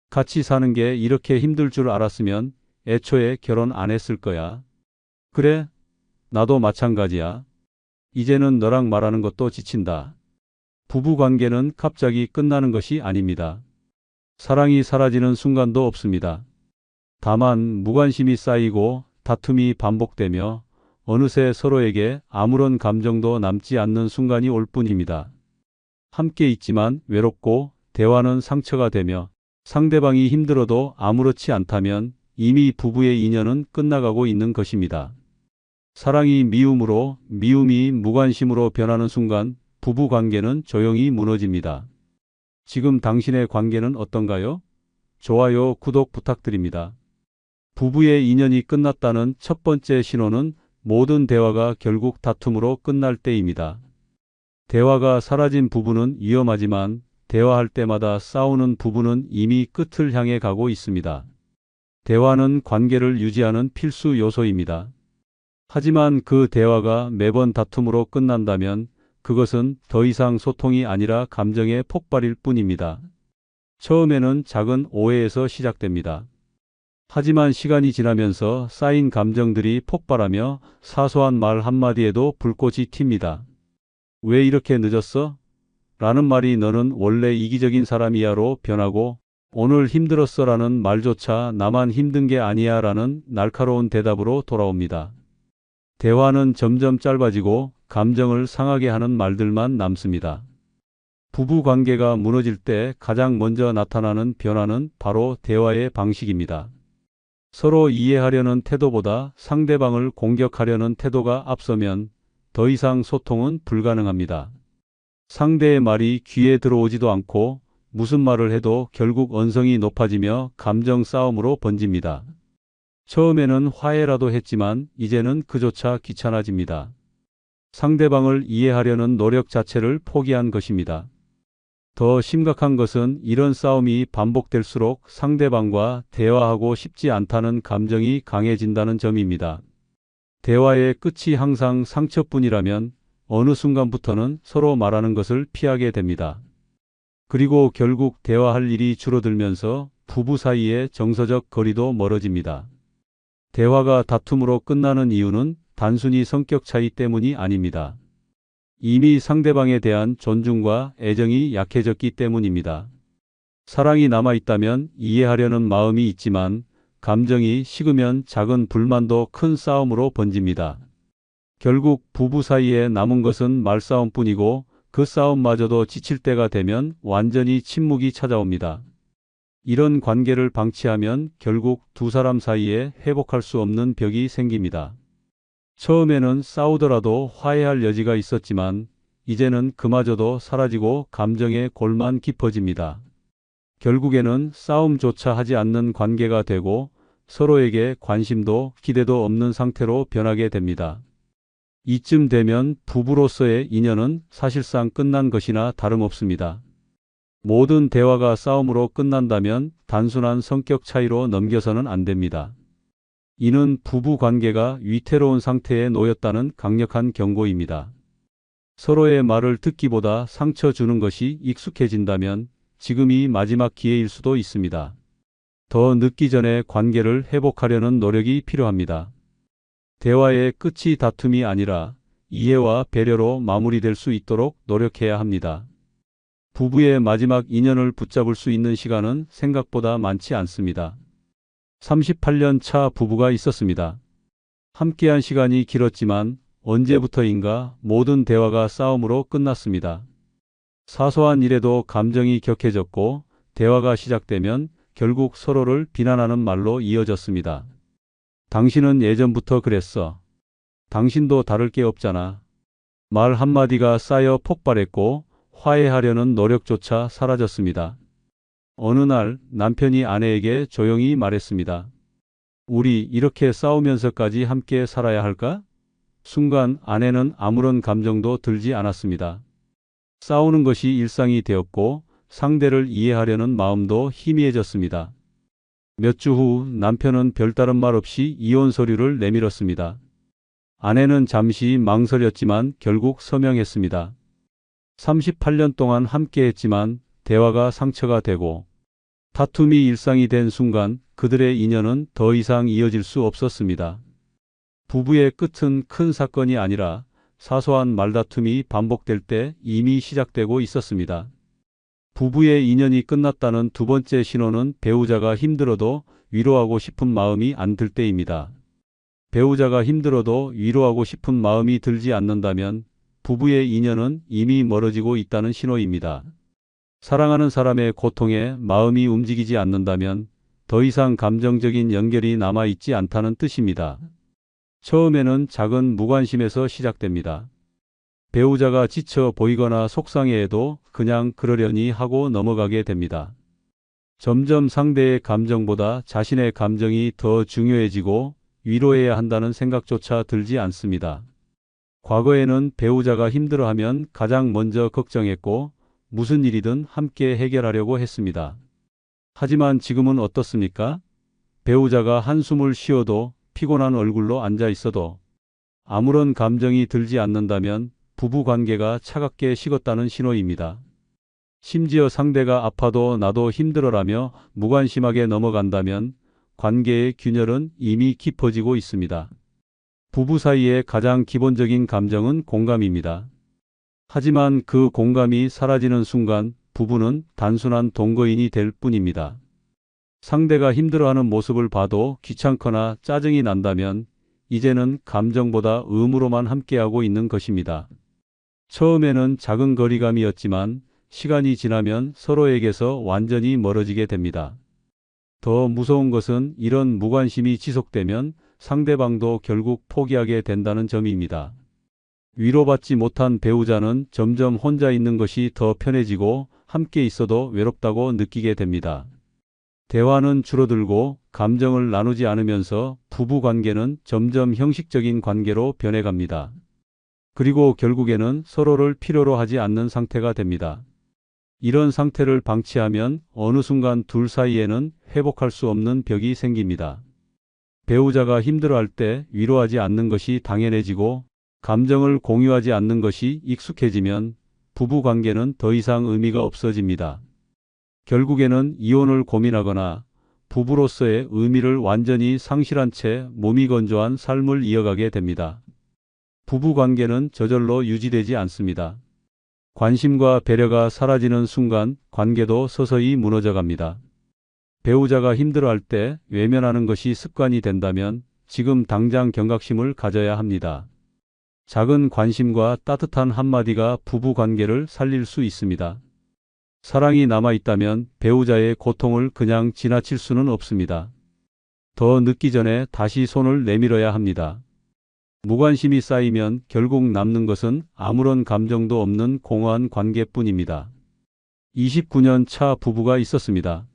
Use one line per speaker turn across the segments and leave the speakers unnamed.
같이 사는 게 이렇게 힘들 줄 알았으면 애초에 결혼 안 했을 거야. 그래, 나도 마찬가지야. 이제는 너랑 말하는 것도 지친다. 부부 관계는 갑자기 끝나는 것이 아닙니다. 사랑이 사라지는 순간도 없습니다. 다만 무관심이 쌓이고 다툼이 반복되며 어느새 서로에게 아무런 감정도 남지 않는 순간이 올 뿐입니다. 함께 있지만 외롭고 대화는 상처가 되며 상대방이 힘들어도 아무렇지 않다면 이미 부부의 인연은 끝나가고 있는 것입니다. 사랑이 미움으로, 미움이 무관심으로 변하는 순간 부부 관계는 조용히 무너집니다. 지금 당신의 관계는 어떤가요? 좋아요, 구독 부탁드립니다. 부부의 인연이 끝났다는 첫 번째 신호는 모든 대화가 결국 다툼으로 끝날 때입니다. 대화가 사라진 부부는 위험하지만 대화할 때마다 싸우는 부부는 이미 끝을 향해 가고 있습니다. 대화는 관계를 유지하는 필수 요소입니다. 하지만 그 대화가 매번 다툼으로 끝난다면 그것은 더 이상 소통이 아니라 감정의 폭발일 뿐입니다. 처음에는 작은 오해에서 시작됩니다. 하지만 시간이 지나면서 쌓인 감정들이 폭발하며 사소한 말 한마디에도 불꽃이 튑니다. 왜 이렇게 늦었어? 라는 말이 너는 원래 이기적인 사람이야로 변하고 오늘 힘들었어 라는 말조차 나만 힘든 게 아니야 라는 날카로운 대답으로 돌아옵니다. 대화는 점점 짧아지고 감정을 상하게 하는 말들만 남습니다. 부부 관계가 무너질 때 가장 먼저 나타나는 변화는 바로 대화의 방식입니다. 서로 이해하려는 태도보다 상대방을 공격하려는 태도가 앞서면 더 이상 소통은 불가능합니다. 상대의 말이 귀에 들어오지도 않고 무슨 말을 해도 결국 언성이 높아지며 감정 싸움으로 번집니다. 처음에는 화해라도 했지만 이제는 그조차 귀찮아집니다. 상대방을 이해하려는 노력 자체를 포기한 것입니다. 더 심각한 것은 이런 싸움이 반복될수록 상대방과 대화하고 싶지 않다는 감정이 강해진다는 점입니다. 대화의 끝이 항상 상처뿐이라면 어느 순간부터는 서로 말하는 것을 피하게 됩니다. 그리고 결국 대화할 일이 줄어들면서 부부 사이의 정서적 거리도 멀어집니다. 대화가 다툼으로 끝나는 이유는 단순히 성격 차이 때문이 아닙니다. 이미 상대방에 대한 존중과 애정이 약해졌기 때문입니다. 사랑이 남아있다면 이해하려는 마음이 있지만 감정이 식으면 작은 불만도 큰 싸움으로 번집니다. 결국 부부 사이에 남은 것은 말싸움뿐이고 그 싸움마저도 지칠 때가 되면 완전히 침묵이 찾아옵니다. 이런 관계를 방치하면 결국 두 사람 사이에 회복할 수 없는 벽이 생깁니다. 처음에는 싸우더라도 화해할 여지가 있었지만 이제는 그마저도 사라지고 감정의 골만 깊어집니다. 결국에는 싸움조차 하지 않는 관계가 되고 서로에게 관심도 기대도 없는 상태로 변하게 됩니다. 이쯤 되면 부부로서의 인연은 사실상 끝난 것이나 다름없습니다. 모든 대화가 싸움으로 끝난다면 단순한 성격 차이로 넘겨서는 안 됩니다. 이는 부부 관계가 위태로운 상태에 놓였다는 강력한 경고입니다. 서로의 말을 듣기보다 상처 주는 것이 익숙해진다면 지금이 마지막 기회일 수도 있습니다. 더 늦기 전에 관계를 회복하려는 노력이 필요합니다. 대화의 끝이 다툼이 아니라 이해와 배려로 마무리될 수 있도록 노력해야 합니다. 부부의 마지막 인연을 붙잡을 수 있는 시간은 생각보다 많지 않습니다. 38년 차 부부가 있었습니다. 함께한 시간이 길었지만 언제부터인가 모든 대화가 싸움으로 끝났습니다. 사소한 일에도 감정이 격해졌고 대화가 시작되면 결국 서로를 비난하는 말로 이어졌습니다. 당신은 예전부터 그랬어. 당신도 다를 게 없잖아. 말 한마디가 쌓여 폭발했고 화해하려는 노력조차 사라졌습니다. 어느 날 남편이 아내에게 조용히 말했습니다. 우리 이렇게 싸우면서까지 함께 살아야 할까? 순간 아내는 아무런 감정도 들지 않았습니다. 싸우는 것이 일상이 되었고 상대를 이해하려는 마음도 희미해졌습니다. 몇 주 후 남편은 별다른 말 없이 이혼 서류를 내밀었습니다. 아내는 잠시 망설였지만 결국 서명했습니다. 38년 동안 함께했지만 대화가 상처가 되고 다툼이 일상이 된 순간 그들의 인연은 더 이상 이어질 수 없었습니다. 부부의 끝은 큰 사건이 아니라 사소한 말다툼이 반복될 때 이미 시작되고 있었습니다. 부부의 인연이 끝났다는 두 번째 신호는 배우자가 힘들어도 위로하고 싶은 마음이 안 들 때입니다. 배우자가 힘들어도 위로하고 싶은 마음이 들지 않는다면 부부의 인연은 이미 멀어지고 있다는 신호입니다. 사랑하는 사람의 고통에 마음이 움직이지 않는다면 더 이상 감정적인 연결이 남아있지 않다는 뜻입니다. 처음에는 작은 무관심에서 시작됩니다. 배우자가 지쳐 보이거나 속상해해도 그냥 그러려니 하고 넘어가게 됩니다. 점점 상대의 감정보다 자신의 감정이 더 중요해지고 위로해야 한다는 생각조차 들지 않습니다. 과거에는 배우자가 힘들어하면 가장 먼저 걱정했고 무슨 일이든 함께 해결하려고 했습니다. 하지만 지금은 어떻습니까? 배우자가 한숨을 쉬어도 피곤한 얼굴로 앉아 있어도 아무런 감정이 들지 않는다면 부부 관계가 차갑게 식었다는 신호입니다. 심지어 상대가 아파도 나도 힘들어라며 무관심하게 넘어간다면 관계의 균열은 이미 깊어지고 있습니다. 부부 사이의 가장 기본적인 감정은 공감입니다. 하지만 그 공감이 사라지는 순간 부부는 단순한 동거인이 될 뿐입니다. 상대가 힘들어하는 모습을 봐도 귀찮거나 짜증이 난다면 이제는 감정보다 의무로만 함께하고 있는 것입니다. 처음에는 작은 거리감이었지만 시간이 지나면 서로에게서 완전히 멀어지게 됩니다. 더 무서운 것은 이런 무관심이 지속되면 상대방도 결국 포기하게 된다는 점입니다. 위로받지 못한 배우자는 점점 혼자 있는 것이 더 편해지고 함께 있어도 외롭다고 느끼게 됩니다. 대화는 줄어들고 감정을 나누지 않으면서 부부 관계는 점점 형식적인 관계로 변해갑니다. 그리고 결국에는 서로를 필요로 하지 않는 상태가 됩니다. 이런 상태를 방치하면 어느 순간 둘 사이에는 회복할 수 없는 벽이 생깁니다. 배우자가 힘들어할 때 위로하지 않는 것이 당연해지고 감정을 공유하지 않는 것이 익숙해지면 부부 관계는 더 이상 의미가 없어집니다. 결국에는 이혼을 고민하거나 부부로서의 의미를 완전히 상실한 채 몸이 건조한 삶을 이어가게 됩니다. 부부 관계는 저절로 유지되지 않습니다. 관심과 배려가 사라지는 순간 관계도 서서히 무너져 갑니다. 배우자가 힘들어할 때 외면하는 것이 습관이 된다면 지금 당장 경각심을 가져야 합니다. 작은 관심과 따뜻한 한마디가 부부 관계를 살릴 수 있습니다. 사랑이 남아있다면 배우자의 고통을 그냥 지나칠 수는 없습니다. 더 늦기 전에 다시 손을 내밀어야 합니다. 무관심이 쌓이면 결국 남는 것은 아무런 감정도 없는 공허한 관계뿐입니다. 29년 차 부부가 있었습니다.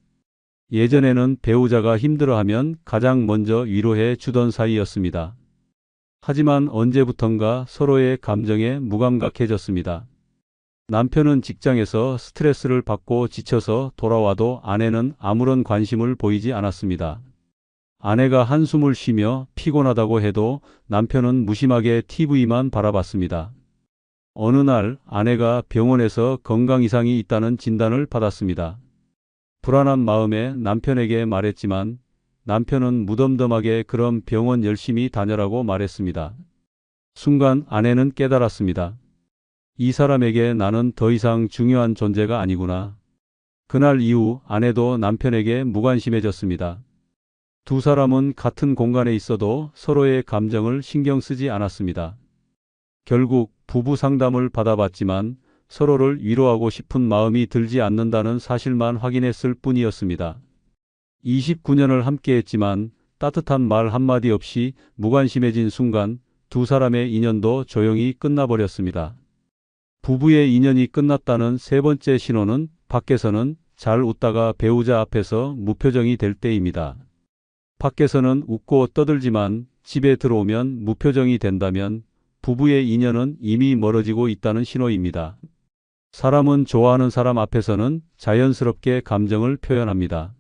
예전에는 배우자가 힘들어하면 가장 먼저 위로해 주던 사이였습니다. 하지만 언제부턴가 서로의 감정에 무감각해졌습니다. 남편은 직장에서 스트레스를 받고 지쳐서 돌아와도 아내는 아무런 관심을 보이지 않았습니다. 아내가 한숨을 쉬며 피곤하다고 해도 남편은 무심하게 TV만 바라봤습니다. 어느 날 아내가 병원에서 건강 이상이 있다는 진단을 받았습니다. 불안한 마음에 남편에게 말했지만 남편은 무덤덤하게 그럼 병원 열심히 다녀라고 말했습니다. 순간 아내는 깨달았습니다. 이 사람에게 나는 더 이상 중요한 존재가 아니구나. 그날 이후 아내도 남편에게 무관심해졌습니다. 두 사람은 같은 공간에 있어도 서로의 감정을 신경 쓰지 않았습니다. 결국 부부 상담을 받아봤지만 서로를 위로하고 싶은 마음이 들지 않는다는 사실만 확인했을 뿐이었습니다. 29년을 함께했지만 따뜻한 말 한마디 없이 무관심해진 순간 두 사람의 인연도 조용히 끝나버렸습니다. 부부의 인연이 끝났다는 세 번째 신호는 밖에서는 잘 웃다가 배우자 앞에서 무표정이 될 때입니다. 밖에서는 웃고 떠들지만 집에 들어오면 무표정이 된다면 부부의 인연은 이미 멀어지고 있다는 신호입니다. 사람은 좋아하는 사람 앞에서는 자연스럽게 감정을 표현합니다.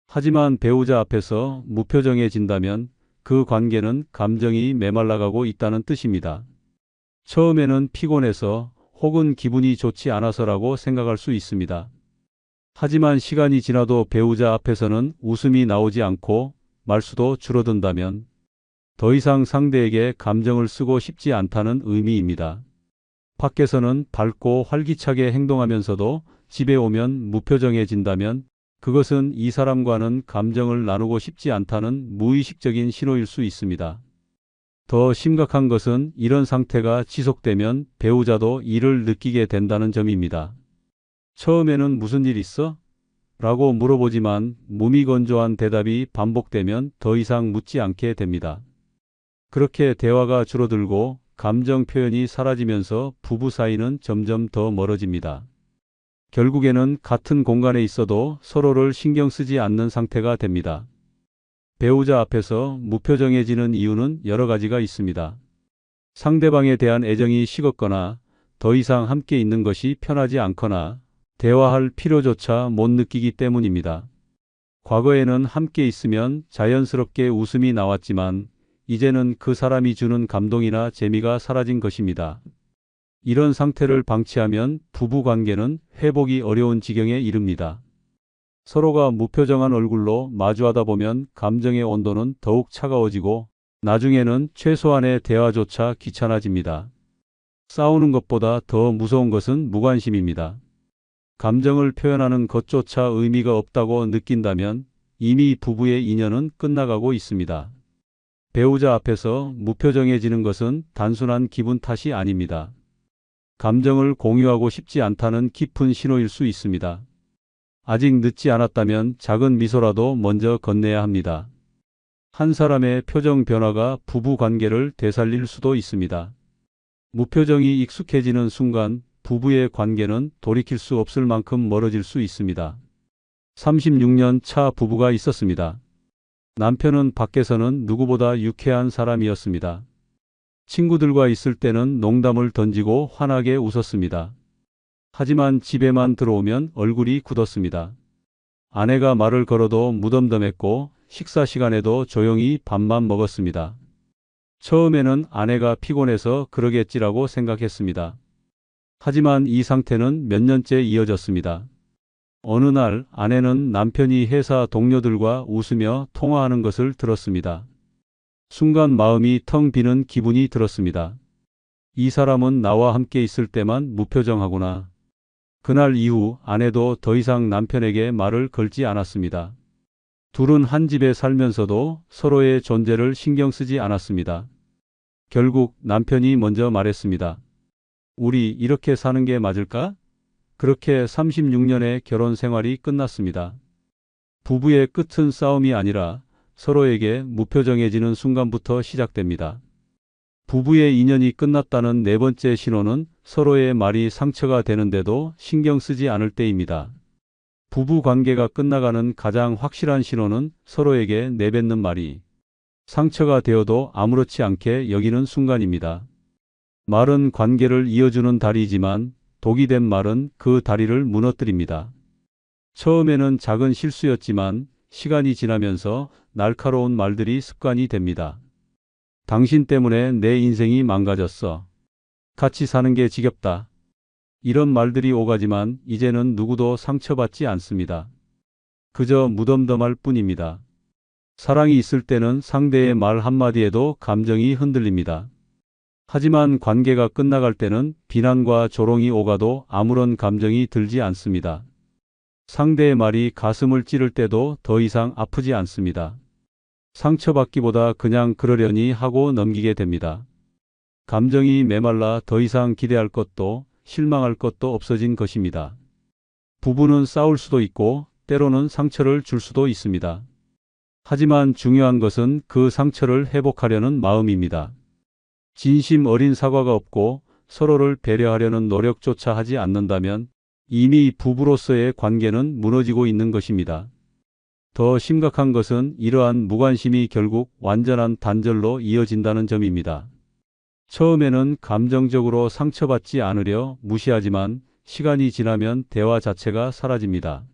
하지만 배우자 앞에서 무표정해진다면 그 관계는 감정이 메말라가고 있다는 뜻입니다. 처음에는 피곤해서 혹은 기분이 좋지 않아서라고 생각할 수 있습니다. 하지만 시간이 지나도 배우자 앞에서는 웃음이 나오지 않고 말수도 줄어든다면 더 이상 상대에게 감정을 쓰고 싶지 않다는 의미입니다. 밖에서는 밝고 활기차게 행동하면서도 집에 오면 무표정해진다면 그것은 이 사람과는 감정을 나누고 싶지 않다는 무의식적인 신호일 수 있습니다. 더 심각한 것은 이런 상태가 지속되면 배우자도 이를 느끼게 된다는 점입니다. 처음에는 무슨 일 있어? 라고 물어보지만 무미건조한 대답이 반복되면 더 이상 묻지 않게 됩니다. 그렇게 대화가 줄어들고 감정 표현이 사라지면서 부부 사이는 점점 더 멀어집니다. 결국에는 같은 공간에 있어도 서로를 신경 쓰지 않는 상태가 됩니다. 배우자 앞에서 무표정해지는 이유는 여러 가지가 있습니다. 상대방에 대한 애정이 식었거나 더 이상 함께 있는 것이 편하지 않거나 대화할 필요조차 못 느끼기 때문입니다. 과거에는 함께 있으면 자연스럽게 웃음이 나왔지만 이제는 그 사람이 주는 감동이나 재미가 사라진 것입니다. 이런 상태를 방치하면 부부 관계는 회복이 어려운 지경에 이릅니다. 서로가 무표정한 얼굴로 마주하다 보면 감정의 온도는 더욱 차가워지고 나중에는 최소한의 대화조차 귀찮아집니다. 싸우는 것보다 더 무서운 것은 무관심입니다. 감정을 표현하는 것조차 의미가 없다고 느낀다면 이미 부부의 인연은 끝나가고 있습니다. 배우자 앞에서 무표정해지는 것은 단순한 기분 탓이 아닙니다. 감정을 공유하고 싶지 않다는 깊은 신호일 수 있습니다. 아직 늦지 않았다면 작은 미소라도 먼저 건네야 합니다. 한 사람의 표정 변화가 부부 관계를 되살릴 수도 있습니다. 무표정이 익숙해지는 순간 부부의 관계는 돌이킬 수 없을 만큼 멀어질 수 있습니다. 36년 차 부부가 있었습니다. 남편은 밖에서는 누구보다 유쾌한 사람이었습니다. 친구들과 있을 때는 농담을 던지고 환하게 웃었습니다. 하지만 집에만 들어오면 얼굴이 굳었습니다. 아내가 말을 걸어도 무덤덤했고 식사 시간에도 조용히 밥만 먹었습니다. 처음에는 아내가 피곤해서 그러겠지라고 생각했습니다. 하지만 이 상태는 몇 년째 이어졌습니다. 어느 날 아내는 남편이 회사 동료들과 웃으며 통화하는 것을 들었습니다. 순간 마음이 텅 비는 기분이 들었습니다. 이 사람은 나와 함께 있을 때만 무표정하구나. 그날 이후 아내도 더 이상 남편에게 말을 걸지 않았습니다. 둘은 한 집에 살면서도 서로의 존재를 신경 쓰지 않았습니다. 결국 남편이 먼저 말했습니다. 우리 이렇게 사는 게 맞을까? 그렇게 36년의 결혼 생활이 끝났습니다. 부부의 끝은 싸움이 아니라 서로에게 무표정해지는 순간부터 시작됩니다. 부부의 인연이 끝났다는 네 번째 신호는 서로의 말이 상처가 되는데도 신경 쓰지 않을 때입니다. 부부 관계가 끝나가는 가장 확실한 신호는 서로에게 내뱉는 말이 상처가 되어도 아무렇지 않게 여기는 순간입니다. 말은 관계를 이어주는 다리이지만 독이 된 말은 그 다리를 무너뜨립니다. 처음에는 작은 실수였지만 시간이 지나면서 날카로운 말들이 습관이 됩니다. 당신 때문에 내 인생이 망가졌어. 같이 사는 게 지겹다. 이런 말들이 오가지만 이제는 누구도 상처받지 않습니다. 그저 무덤덤할 뿐입니다. 사랑이 있을 때는 상대의 말 한마디에도 감정이 흔들립니다. 하지만 관계가 끝나갈 때는 비난과 조롱이 오가도 아무런 감정이 들지 않습니다. 상대의 말이 가슴을 찌를 때도 더 이상 아프지 않습니다. 상처받기보다 그냥 그러려니 하고 넘기게 됩니다. 감정이 메말라 더 이상 기대할 것도 실망할 것도 없어진 것입니다. 부부는 싸울 수도 있고 때로는 상처를 줄 수도 있습니다. 하지만 중요한 것은 그 상처를 회복하려는 마음입니다. 진심 어린 사과가 없고 서로를 배려하려는 노력조차 하지 않는다면 이미 부부로서의 관계는 무너지고 있는 것입니다. 더 심각한 것은 이러한 무관심이 결국 완전한 단절로 이어진다는 점입니다. 처음에는 감정적으로 상처받지 않으려 무시하지만 시간이 지나면 대화 자체가 사라집니다.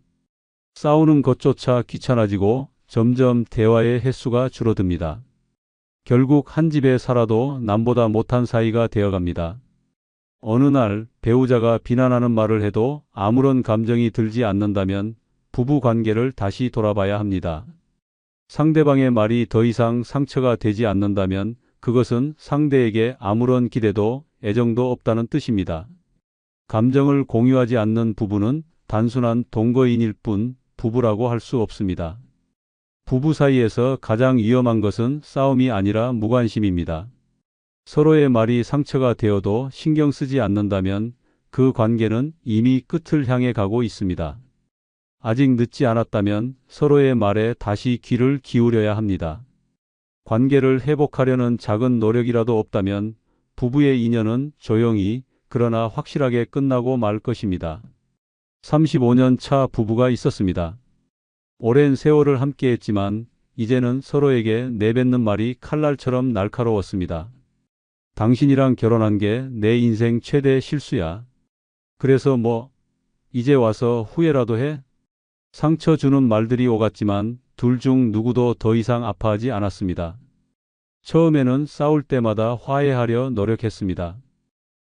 싸우는 것조차 귀찮아지고 점점 대화의 횟수가 줄어듭니다. 결국 한 집에 살아도 남보다 못한 사이가 되어갑니다. 어느 날 배우자가 비난하는 말을 해도 아무런 감정이 들지 않는다면 부부 관계를 다시 돌아봐야 합니다. 상대방의 말이 더 이상 상처가 되지 않는다면 그것은 상대에게 아무런 기대도 애정도 없다는 뜻입니다. 감정을 공유하지 않는 부부는 단순한 동거인일 뿐 부부라고 할 수 없습니다. 부부 사이에서 가장 위험한 것은 싸움이 아니라 무관심입니다. 서로의 말이 상처가 되어도 신경 쓰지 않는다면 그 관계는 이미 끝을 향해 가고 있습니다. 아직 늦지 않았다면 서로의 말에 다시 귀를 기울여야 합니다. 관계를 회복하려는 작은 노력이라도 없다면 부부의 인연은 조용히 그러나 확실하게 끝나고 말 것입니다. 35년 차 부부가 있었습니다. 오랜 세월을 함께했지만 이제는 서로에게 내뱉는 말이 칼날처럼 날카로웠습니다. 당신이랑 결혼한 게 내 인생 최대 실수야. 그래서 뭐 이제 와서 후회라도 해? 상처 주는 말들이 오갔지만 둘 중 누구도 더 이상 아파하지 않았습니다. 처음에는 싸울 때마다 화해하려 노력했습니다.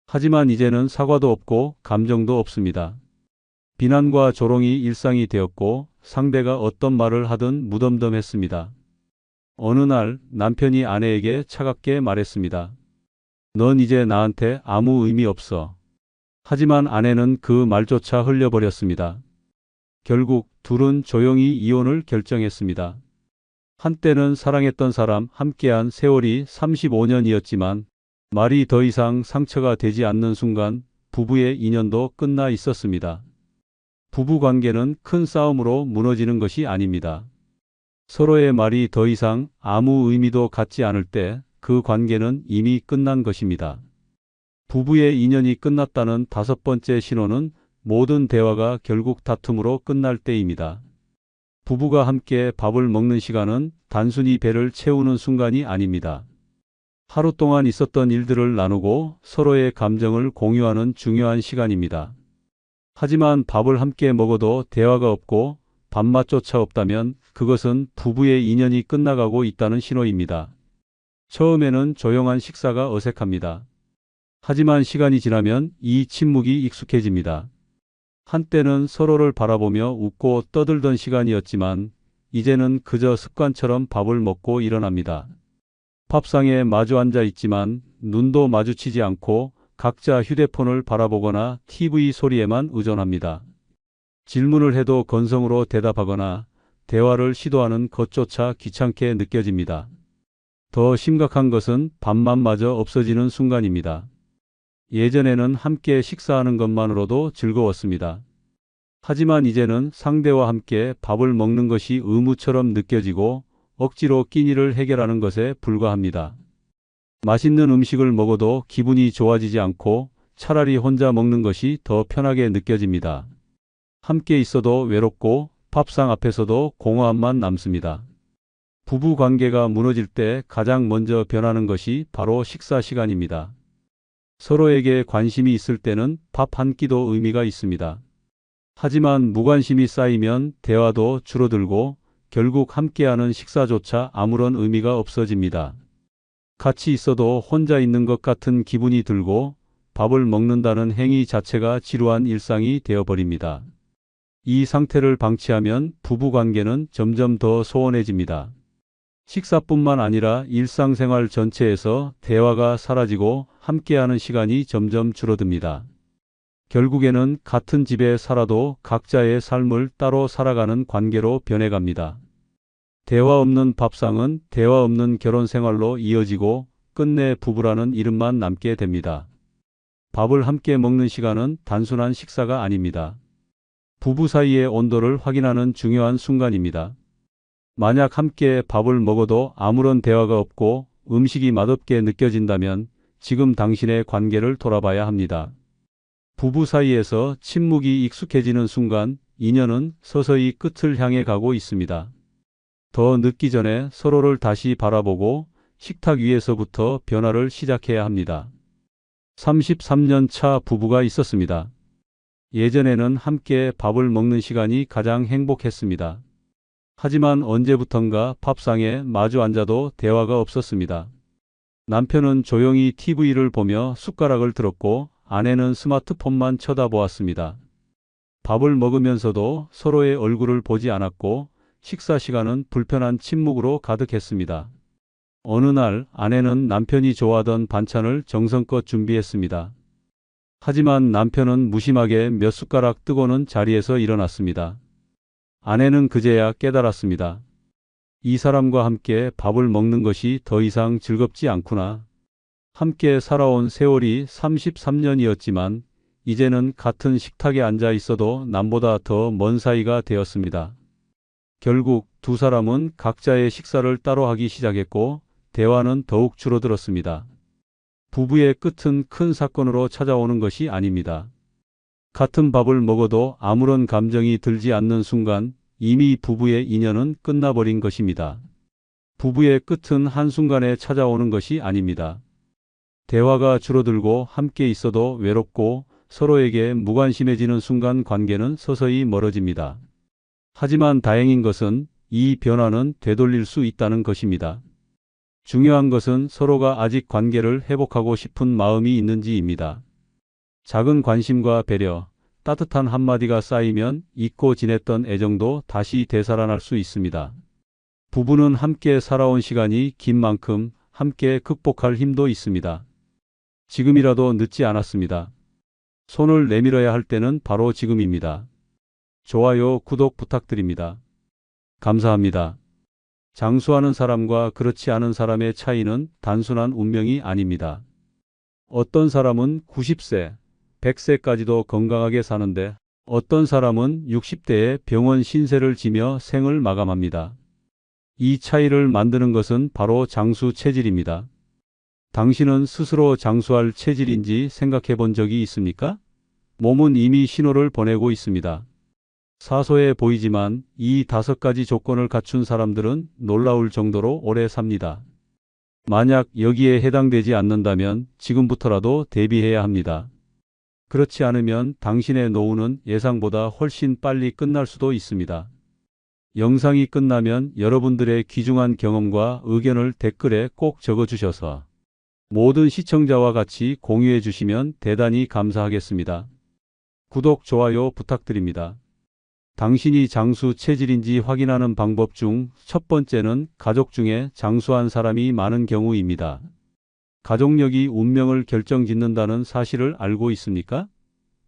하지만 이제는 사과도 없고 감정도 없습니다. 비난과 조롱이 일상이 되었고 상대가 어떤 말을 하든 무덤덤했습니다. 어느 날 남편이 아내에게 차갑게 말했습니다. 넌 이제 나한테 아무 의미 없어. 하지만 아내는 그 말조차 흘려버렸습니다. 결국 둘은 조용히 이혼을 결정했습니다. 한때는 사랑했던 사람, 함께한 세월이 35년이었지만 말이 더 이상 상처가 되지 않는 순간 부부의 인연도 끝나 있었습니다. 부부 관계는 큰 싸움으로 무너지는 것이 아닙니다. 서로의 말이 더 이상 아무 의미도 갖지 않을 때 그 관계는 이미 끝난 것입니다. 부부의 인연이 끝났다는 다섯 번째 신호는 모든 대화가 결국 다툼으로 끝날 때입니다. 부부가 함께 밥을 먹는 시간은 단순히 배를 채우는 순간이 아닙니다. 하루 동안 있었던 일들을 나누고 서로의 감정을 공유하는 중요한 시간입니다. 하지만 밥을 함께 먹어도 대화가 없고 밥맛조차 없다면 그것은 부부의 인연이 끝나가고 있다는 신호입니다. 처음에는 조용한 식사가 어색합니다. 하지만 시간이 지나면 이 침묵이 익숙해집니다. 한때는 서로를 바라보며 웃고 떠들던 시간이었지만 이제는 그저 습관처럼 밥을 먹고 일어납니다. 밥상에 마주 앉아 있지만 눈도 마주치지 않고 각자 휴대폰을 바라보거나 TV 소리에만 의존합니다. 질문을 해도 건성으로 대답하거나 대화를 시도하는 것조차 귀찮게 느껴집니다. 더 심각한 것은 밥맛마저 없어지는 순간입니다. 예전에는 함께 식사하는 것만으로도 즐거웠습니다. 하지만 이제는 상대와 함께 밥을 먹는 것이 의무처럼 느껴지고 억지로 끼니를 해결하는 것에 불과합니다. 맛있는 음식을 먹어도 기분이 좋아지지 않고 차라리 혼자 먹는 것이 더 편하게 느껴집니다. 함께 있어도 외롭고 밥상 앞에서도 공허함만 남습니다. 부부 관계가 무너질 때 가장 먼저 변하는 것이 바로 식사 시간입니다. 서로에게 관심이 있을 때는 밥 한 끼도 의미가 있습니다. 하지만 무관심이 쌓이면 대화도 줄어들고 결국 함께하는 식사조차 아무런 의미가 없어집니다. 같이 있어도 혼자 있는 것 같은 기분이 들고 밥을 먹는다는 행위 자체가 지루한 일상이 되어버립니다. 이 상태를 방치하면 부부 관계는 점점 더 소원해집니다. 식사뿐만 아니라 일상생활 전체에서 대화가 사라지고 함께하는 시간이 점점 줄어듭니다. 결국에는 같은 집에 살아도 각자의 삶을 따로 살아가는 관계로 변해갑니다. 대화 없는 밥상은 대화 없는 결혼 생활로 이어지고 끝내 부부라는 이름만 남게 됩니다. 밥을 함께 먹는 시간은 단순한 식사가 아닙니다. 부부 사이의 온도를 확인하는 중요한 순간입니다. 만약 함께 밥을 먹어도 아무런 대화가 없고 음식이 맛없게 느껴진다면 지금 당신의 관계를 돌아봐야 합니다. 부부 사이에서 침묵이 익숙해지는 순간 인연은 서서히 끝을 향해 가고 있습니다. 더 늦기 전에 서로를 다시 바라보고 식탁 위에서부터 변화를 시작해야 합니다. 33년 차 부부가 있었습니다. 예전에는 함께 밥을 먹는 시간이 가장 행복했습니다. 하지만 언제부턴가 밥상에 마주 앉아도 대화가 없었습니다. 남편은 조용히 TV를 보며 숟가락을 들었고 아내는 스마트폰만 쳐다보았습니다. 밥을 먹으면서도 서로의 얼굴을 보지 않았고 식사 시간은 불편한 침묵으로 가득했습니다. 어느 날 아내는 남편이 좋아하던 반찬을 정성껏 준비했습니다. 하지만 남편은 무심하게 몇 숟가락 뜨고는 자리에서 일어났습니다. 아내는 그제야 깨달았습니다. 이 사람과 함께 밥을 먹는 것이 더 이상 즐겁지 않구나. 함께 살아온 세월이 33년이었지만 이제는 같은 식탁에 앉아 있어도 남보다 더 먼 사이가 되었습니다. 결국 두 사람은 각자의 식사를 따로 하기 시작했고 대화는 더욱 줄어들었습니다. 부부의 끝은 큰 사건으로 찾아오는 것이 아닙니다. 같은 밥을 먹어도 아무런 감정이 들지 않는 순간 이미 부부의 인연은 끝나버린 것입니다. 부부의 끝은 한순간에 찾아오는 것이 아닙니다. 대화가 줄어들고 함께 있어도 외롭고 서로에게 무관심해지는 순간 관계는 서서히 멀어집니다. 하지만 다행인 것은 이 변화는 되돌릴 수 있다는 것입니다. 중요한 것은 서로가 아직 관계를 회복하고 싶은 마음이 있는지입니다. 작은 관심과 배려, 따뜻한 한마디가 쌓이면 잊고 지냈던 애정도 다시 되살아날 수 있습니다. 부부는 함께 살아온 시간이 긴 만큼 함께 극복할 힘도 있습니다. 지금이라도 늦지 않았습니다. 손을 내밀어야 할 때는 바로 지금입니다. 좋아요, 구독 부탁드립니다. 감사합니다. 장수하는 사람과 그렇지 않은 사람의 차이는 단순한 운명이 아닙니다. 어떤 사람은 90세, 100세까지도 건강하게 사는데 어떤 사람은 60대에 병원 신세를 지며 생을 마감합니다. 이 차이를 만드는 것은 바로 장수 체질입니다. 당신은 스스로 장수할 체질인지 생각해 본 적이 있습니까? 몸은 이미 신호를 보내고 있습니다. 사소해 보이지만 이 5가지 조건을 갖춘 사람들은 놀라울 정도로 오래 삽니다. 만약 여기에 해당되지 않는다면 지금부터라도 대비해야 합니다. 그렇지 않으면 당신의 노후는 예상보다 훨씬 빨리 끝날 수도 있습니다. 영상이 끝나면 여러분들의 귀중한 경험과 의견을 댓글에 꼭 적어주셔서 모든 시청자와 같이 공유해 주시면 대단히 감사하겠습니다. 구독, 좋아요 부탁드립니다. 당신이 장수 체질인지 확인하는 방법 중 첫 번째는 가족 중에 장수한 사람이 많은 경우입니다. 가족력이 운명을 결정짓는다는 사실을 알고 있습니까?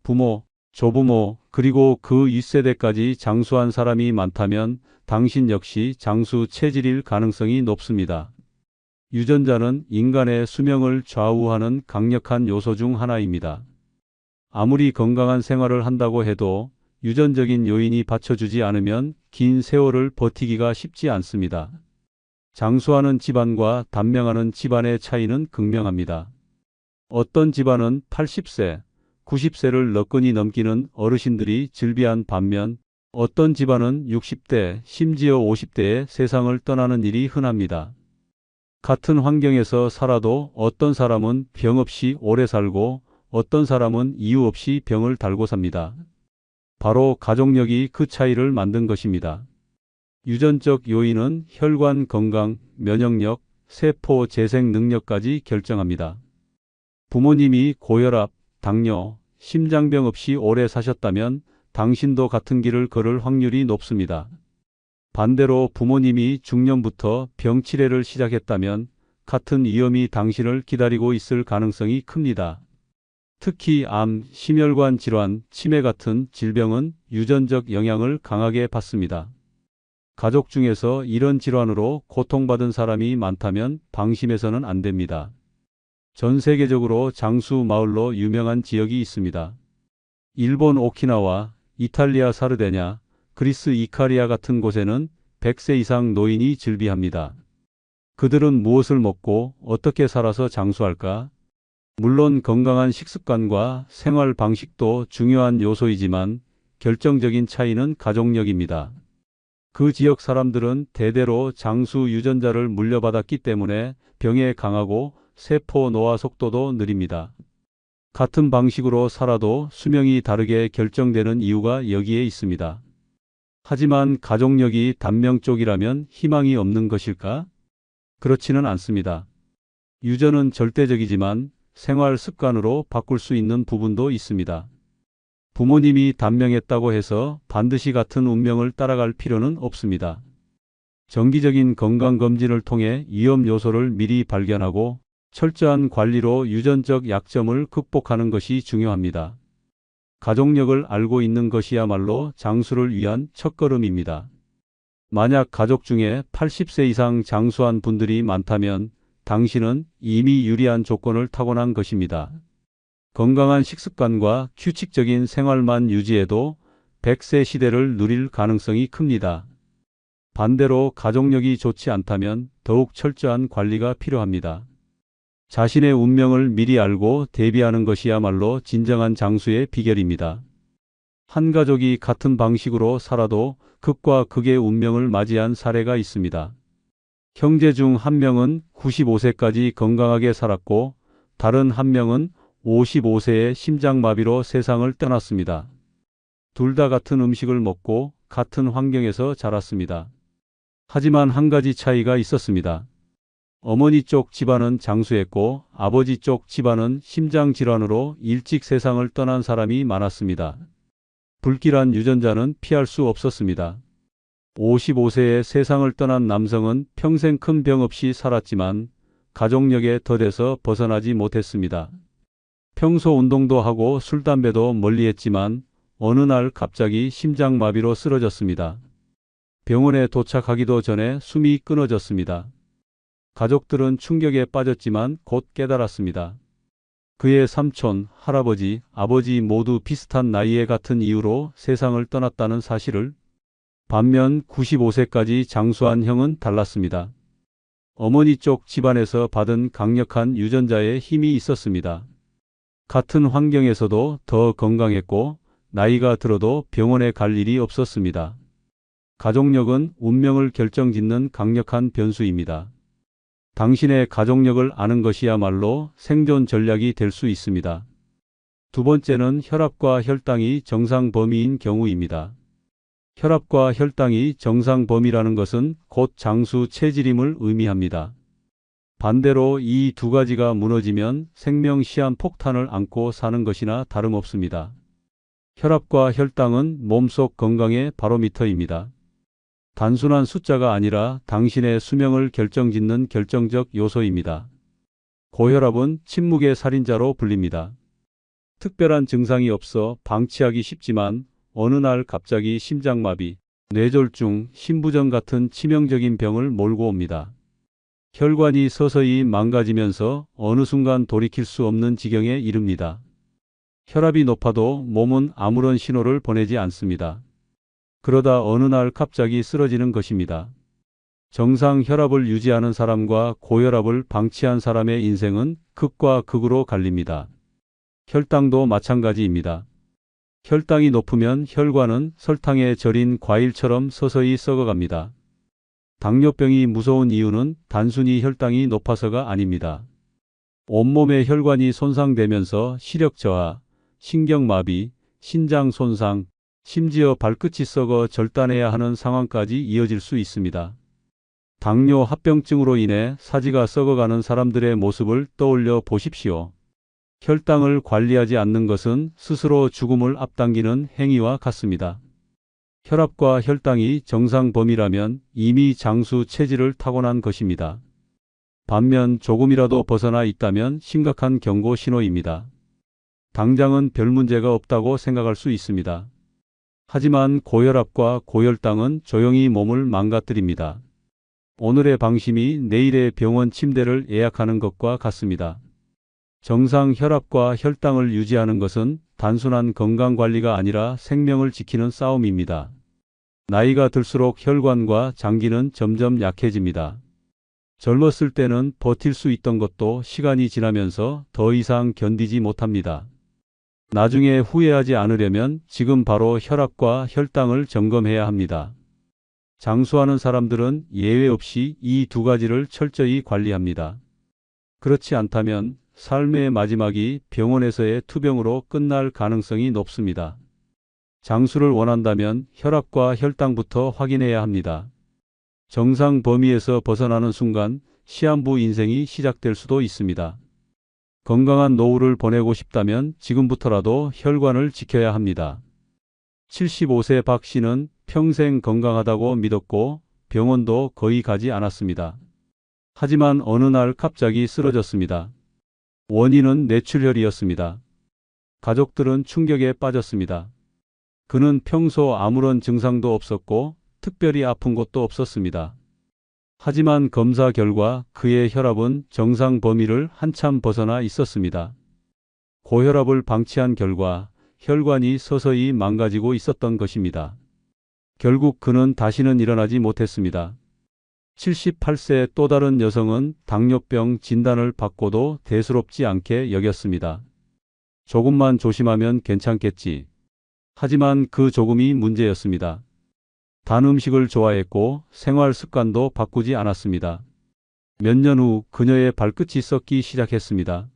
부모, 조부모, 그리고 그 윗세대까지 장수한 사람이 많다면 당신 역시 장수 체질일 가능성이 높습니다. 유전자는 인간의 수명을 좌우하는 강력한 요소 중 하나입니다. 아무리 건강한 생활을 한다고 해도 유전적인 요인이 받쳐주지 않으면 긴 세월을 버티기가 쉽지 않습니다. 장수하는 집안과 단명하는 집안의 차이는 극명합니다. 어떤 집안은 80세, 90세를 너끈히 넘기는 어르신들이 즐비한 반면 어떤 집안은 60대, 심지어 50대에 세상을 떠나는 일이 흔합니다. 같은 환경에서 살아도 어떤 사람은 병 없이 오래 살고 어떤 사람은 이유 없이 병을 달고 삽니다. 바로 가족력이 그 차이를 만든 것입니다. 유전적 요인은 혈관 건강, 면역력, 세포 재생 능력까지 결정합니다. 부모님이 고혈압, 당뇨, 심장병 없이 오래 사셨다면 당신도 같은 길을 걸을 확률이 높습니다. 반대로 부모님이 중년부터 병치레를 시작했다면 같은 위험이 당신을 기다리고 있을 가능성이 큽니다. 특히 암, 심혈관 질환, 치매 같은 질병은 유전적 영향을 강하게 받습니다. 가족 중에서 이런 질환으로 고통받은 사람이 많다면 방심해서는 안 됩니다. 전 세계적으로 장수 마을로 유명한 지역이 있습니다. 일본 오키나와, 이탈리아 사르데냐, 그리스 이카리아 같은 곳에는 100세 이상 노인이 즐비합니다. 그들은 무엇을 먹고 어떻게 살아서 장수할까? 물론 건강한 식습관과 생활 방식도 중요한 요소이지만 결정적인 차이는 가족력입니다. 그 지역 사람들은 대대로 장수 유전자를 물려받았기 때문에 병에 강하고 세포 노화 속도도 느립니다. 같은 방식으로 살아도 수명이 다르게 결정되는 이유가 여기에 있습니다. 하지만 가족력이 단명 쪽이라면 희망이 없는 것일까? 그렇지는 않습니다. 유전은 절대적이지만 생활 습관으로 바꿀 수 있는 부분도 있습니다. 부모님이 단명했다고 해서 반드시 같은 운명을 따라갈 필요는 없습니다. 정기적인 건강검진을 통해 위험 요소를 미리 발견하고 철저한 관리로 유전적 약점을 극복하는 것이 중요합니다. 가족력을 알고 있는 것이야말로 장수를 위한 첫걸음입니다. 만약 가족 중에 80세 이상 장수한 분들이 많다면 당신은 이미 유리한 조건을 타고난 것입니다. 건강한 식습관과 규칙적인 생활만 유지해도 100세 시대를 누릴 가능성이 큽니다. 반대로 가족력이 좋지 않다면 더욱 철저한 관리가 필요합니다. 자신의 운명을 미리 알고 대비하는 것이야말로 진정한 장수의 비결입니다. 한 가족이 같은 방식으로 살아도 극과 극의 운명을 맞이한 사례가 있습니다. 형제 중 한 명은 95세까지 건강하게 살았고 다른 한 명은 55세에 심장마비로 세상을 떠났습니다. 둘 다 같은 음식을 먹고 같은 환경에서 자랐습니다. 하지만 한 가지 차이가 있었습니다. 어머니 쪽 집안은 장수했고 아버지 쪽 집안은 심장질환으로 일찍 세상을 떠난 사람이 많았습니다. 불길한 유전자는 피할 수 없었습니다. 55세에 세상을 떠난 남성은 평생 큰 병 없이 살았지만 가족력에 더뎌서 벗어나지 못했습니다. 평소 운동도 하고 술, 담배도 멀리했지만 어느 날 갑자기 심장마비로 쓰러졌습니다. 병원에 도착하기도 전에 숨이 끊어졌습니다. 가족들은 충격에 빠졌지만 곧 깨달았습니다. 그의 삼촌, 할아버지, 아버지 모두 비슷한 나이에 같은 이유로 세상을 떠났다는 사실을. 반면 95세까지 장수한 형은 달랐습니다. 어머니 쪽 집안에서 받은 강력한 유전자의 힘이 있었습니다. 같은 환경에서도 더 건강했고 나이가 들어도 병원에 갈 일이 없었습니다. 가족력은 운명을 결정짓는 강력한 변수입니다. 당신의 가족력을 아는 것이야말로 생존 전략이 될 수 있습니다. 두 번째는 혈압과 혈당이 정상 범위인 경우입니다. 혈압과 혈당이 정상 범위라는 것은 곧 장수 체질임을 의미합니다. 반대로 이 두 가지가 무너지면 생명 시한폭탄을 안고 사는 것이나 다름없습니다. 혈압과 혈당은 몸속 건강의 바로미터입니다. 단순한 숫자가 아니라 당신의 수명을 결정짓는 결정적 요소입니다. 고혈압은 침묵의 살인자로 불립니다. 특별한 증상이 없어 방치하기 쉽지만 어느 날 갑자기 심장마비, 뇌졸중, 심부전 같은 치명적인 병을 몰고 옵니다. 혈관이 서서히 망가지면서 어느 순간 돌이킬 수 없는 지경에 이릅니다. 혈압이 높아도 몸은 아무런 신호를 보내지 않습니다. 그러다 어느 날 갑자기 쓰러지는 것입니다. 정상 혈압을 유지하는 사람과 고혈압을 방치한 사람의 인생은 극과 극으로 갈립니다. 혈당도 마찬가지입니다. 혈당이 높으면 혈관은 설탕에 절인 과일처럼 서서히 썩어갑니다. 당뇨병이 무서운 이유는 단순히 혈당이 높아서가 아닙니다. 온몸의 혈관이 손상되면서 시력 저하, 신경마비, 신장 손상, 심지어 발끝이 썩어 절단해야 하는 상황까지 이어질 수 있습니다. 당뇨 합병증으로 인해 사지가 썩어가는 사람들의 모습을 떠올려 보십시오. 혈당을 관리하지 않는 것은 스스로 죽음을 앞당기는 행위와 같습니다. 혈압과 혈당이 정상 범위라면 이미 장수 체질을 타고난 것입니다. 반면 조금이라도 벗어나 있다면 심각한 경고 신호입니다. 당장은 별 문제가 없다고 생각할 수 있습니다. 하지만 고혈압과 고혈당은 조용히 몸을 망가뜨립니다. 오늘의 방심이 내일의 병원 침대를 예약하는 것과 같습니다. 정상 혈압과 혈당을 유지하는 것은 단순한 건강관리가 아니라 생명을 지키는 싸움입니다. 나이가 들수록 혈관과 장기는 점점 약해집니다. 젊었을 때는 버틸 수 있던 것도 시간이 지나면서 더 이상 견디지 못합니다. 나중에 후회하지 않으려면 지금 바로 혈압과 혈당을 점검해야 합니다. 장수하는 사람들은 예외 없이 이 두 가지를 철저히 관리합니다. 그렇지 않다면 삶의 마지막이 병원에서의 투병으로 끝날 가능성이 높습니다. 장수를 원한다면 혈압과 혈당부터 확인해야 합니다. 정상 범위에서 벗어나는 순간 시한부 인생이 시작될 수도 있습니다. 건강한 노후를 보내고 싶다면 지금부터라도 혈관을 지켜야 합니다. 75세 박 씨는 평생 건강하다고 믿었고 병원도 거의 가지 않았습니다. 하지만 어느 날 갑자기 쓰러졌습니다. 원인은 뇌출혈이었습니다. 가족들은 충격에 빠졌습니다. 그는 평소 아무런 증상도 없었고 특별히 아픈 것도 없었습니다. 하지만 검사 결과 그의 혈압은 정상 범위를 한참 벗어나 있었습니다. 고혈압을 방치한 결과 혈관이 서서히 망가지고 있었던 것입니다. 결국 그는 다시는 일어나지 못했습니다. 78세 또 다른 여성은 당뇨병 진단을 받고도 대수롭지 않게 여겼습니다. 조금만 조심하면 괜찮겠지. 하지만 그 조금이 문제였습니다. 단 음식을 좋아했고 생활 습관도 바꾸지 않았습니다. 몇 년 후 그녀의 발끝이 썩기 시작했습니다.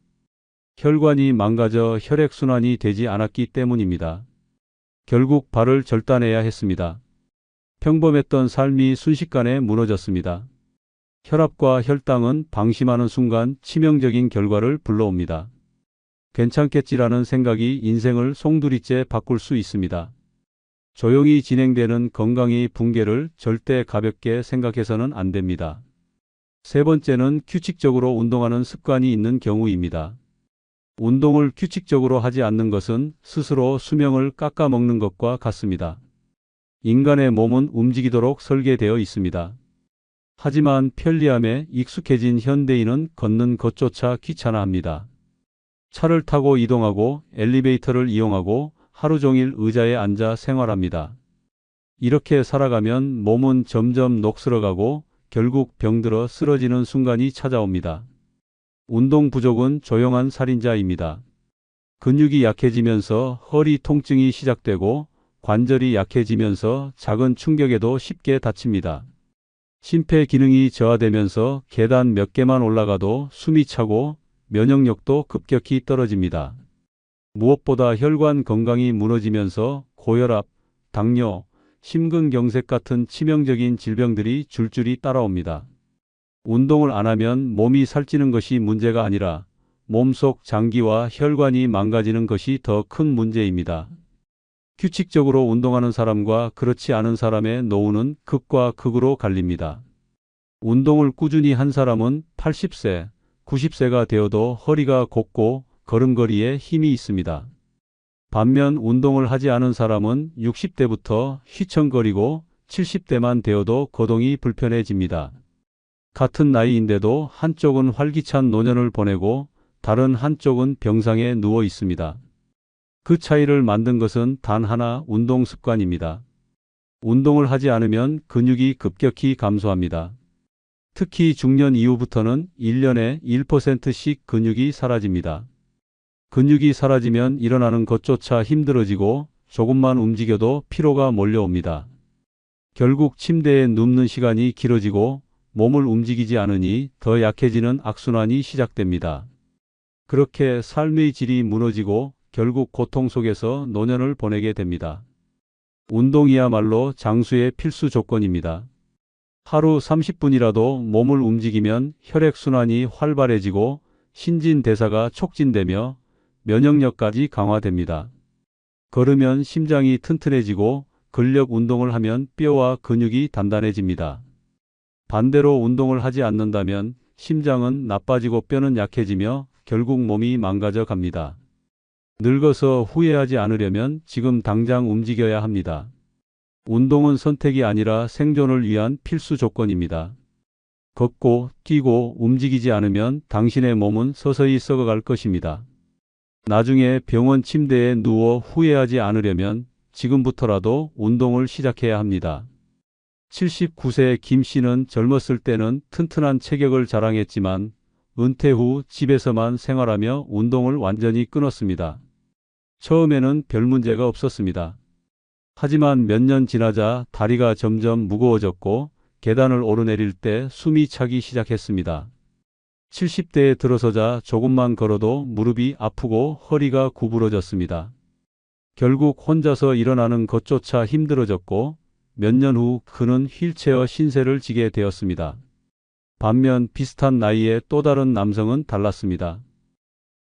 혈관이 망가져 혈액순환이 되지 않았기 때문입니다. 결국 발을 절단해야 했습니다. 평범했던 삶이 순식간에 무너졌습니다. 혈압과 혈당은 방심하는 순간 치명적인 결과를 불러옵니다. 괜찮겠지라는 생각이 인생을 송두리째 바꿀 수 있습니다. 조용히 진행되는 건강의 붕괴를 절대 가볍게 생각해서는 안 됩니다. 세 번째는 규칙적으로 운동하는 습관이 있는 경우입니다. 운동을 규칙적으로 하지 않는 것은 스스로 수명을 깎아먹는 것과 같습니다. 인간의 몸은 움직이도록 설계되어 있습니다. 하지만 편리함에 익숙해진 현대인은 걷는 것조차 귀찮아합니다. 차를 타고 이동하고 엘리베이터를 이용하고 하루 종일 의자에 앉아 생활합니다. 이렇게 살아가면 몸은 점점 녹슬어가고 결국 병들어 쓰러지는 순간이 찾아옵니다. 운동 부족은 조용한 살인자입니다. 근육이 약해지면서 허리 통증이 시작되고 관절이 약해지면서 작은 충격에도 쉽게 다칩니다. 심폐 기능이 저하되면서 계단 몇 개만 올라가도 숨이 차고 면역력도 급격히 떨어집니다. 무엇보다 혈관 건강이 무너지면서 고혈압, 당뇨, 심근경색 같은 치명적인 질병들이 줄줄이 따라옵니다. 운동을 안 하면 몸이 살찌는 것이 문제가 아니라 몸속 장기와 혈관이 망가지는 것이 더 큰 문제입니다. 규칙적으로 운동하는 사람과 그렇지 않은 사람의 노후는 극과 극으로 갈립니다. 운동을 꾸준히 한 사람은 80세, 90세가 되어도 허리가 곱고 걸음걸이에 힘이 있습니다. 반면 운동을 하지 않은 사람은 60대부터 휘청거리고 70대만 되어도 거동이 불편해집니다. 같은 나이인데도 한쪽은 활기찬 노년을 보내고 다른 한쪽은 병상에 누워 있습니다. 그 차이를 만든 것은 단 하나, 운동 습관입니다. 운동을 하지 않으면 근육이 급격히 감소합니다. 특히 중년 이후부터는 1년에 1%씩 근육이 사라집니다. 근육이 사라지면 일어나는 것조차 힘들어지고 조금만 움직여도 피로가 몰려옵니다. 결국 침대에 눕는 시간이 길어지고 몸을 움직이지 않으니 더 약해지는 악순환이 시작됩니다. 그렇게 삶의 질이 무너지고 결국 고통 속에서 노년을 보내게 됩니다. 운동이야말로 장수의 필수 조건입니다. 하루 30분이라도 몸을 움직이면 혈액순환이 활발해지고 신진대사가 촉진되며 면역력까지 강화됩니다. 걸으면 심장이 튼튼해지고 근력 운동을 하면 뼈와 근육이 단단해집니다. 반대로 운동을 하지 않는다면 심장은 나빠지고 뼈는 약해지며 결국 몸이 망가져 갑니다. 늙어서 후회하지 않으려면 지금 당장 움직여야 합니다. 운동은 선택이 아니라 생존을 위한 필수 조건입니다. 걷고 뛰고 움직이지 않으면 당신의 몸은 서서히 썩어갈 것입니다. 나중에 병원 침대에 누워 후회하지 않으려면 지금부터라도 운동을 시작해야 합니다. 79세 김 씨는 젊었을 때는 튼튼한 체격을 자랑했지만 은퇴 후 집에서만 생활하며 운동을 완전히 끊었습니다. 처음에는 별 문제가 없었습니다. 하지만 몇 년 지나자 다리가 점점 무거워졌고 계단을 오르내릴 때 숨이 차기 시작했습니다. 70대에 들어서자 조금만 걸어도 무릎이 아프고 허리가 구부러졌습니다. 결국 혼자서 일어나는 것조차 힘들어졌고 몇 년 후 그는 휠체어 신세를 지게 되었습니다. 반면 비슷한 나이의 또 다른 남성은 달랐습니다.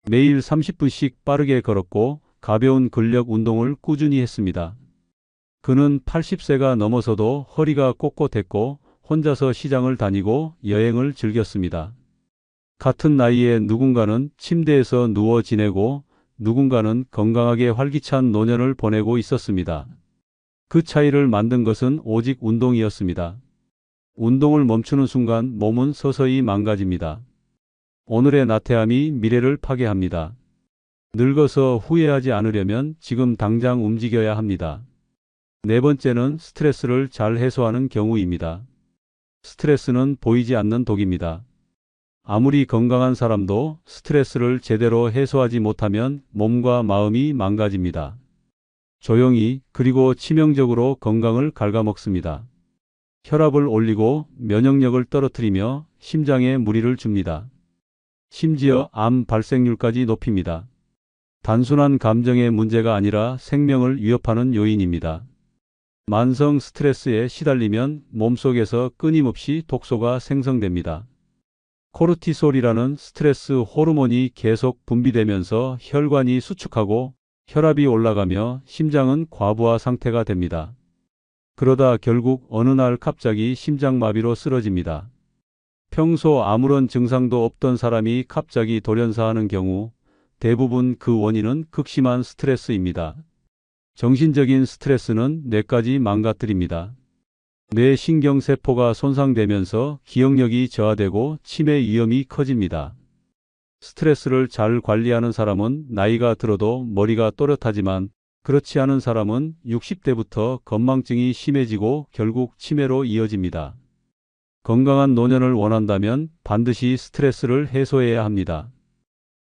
매일 30분씩 빠르게 걸었고 가벼운 근력 운동을 꾸준히 했습니다. 그는 80세가 넘어서도 허리가 꼿꼿했고 혼자서 시장을 다니고 여행을 즐겼습니다. 같은 나이에 누군가는 침대에서 누워 지내고 누군가는 건강하게 활기찬 노년을 보내고 있었습니다. 그 차이를 만든 것은 오직 운동이었습니다. 운동을 멈추는 순간 몸은 서서히 망가집니다. 오늘의 나태함이 미래를 파괴합니다. 늙어서 후회하지 않으려면 지금 당장 움직여야 합니다. 네 번째는 스트레스를 잘 해소하는 경우입니다. 스트레스는 보이지 않는 독입니다. 아무리 건강한 사람도 스트레스를 제대로 해소하지 못하면 몸과 마음이 망가집니다. 조용히 그리고 치명적으로 건강을 갉아먹습니다. 혈압을 올리고 면역력을 떨어뜨리며 심장에 무리를 줍니다. 심지어 암 발생률까지 높입니다. 단순한 감정의 문제가 아니라 생명을 위협하는 요인입니다. 만성 스트레스에 시달리면 몸속에서 끊임없이 독소가 생성됩니다. 코르티솔이라는 스트레스 호르몬이 계속 분비되면서 혈관이 수축하고 혈압이 올라가며 심장은 과부하 상태가 됩니다. 그러다 결국 어느 날 갑자기 심장마비로 쓰러집니다. 평소 아무런 증상도 없던 사람이 갑자기 돌연사하는 경우 대부분 그 원인은 극심한 스트레스입니다. 정신적인 스트레스는 뇌까지 망가뜨립니다. 뇌 신경세포가 손상되면서 기억력이 저하되고 치매 위험이 커집니다. 스트레스를 잘 관리하는 사람은 나이가 들어도 머리가 또렷하지만 그렇지 않은 사람은 60대부터 건망증이 심해지고 결국 치매로 이어집니다. 건강한 노년을 원한다면 반드시 스트레스를 해소해야 합니다.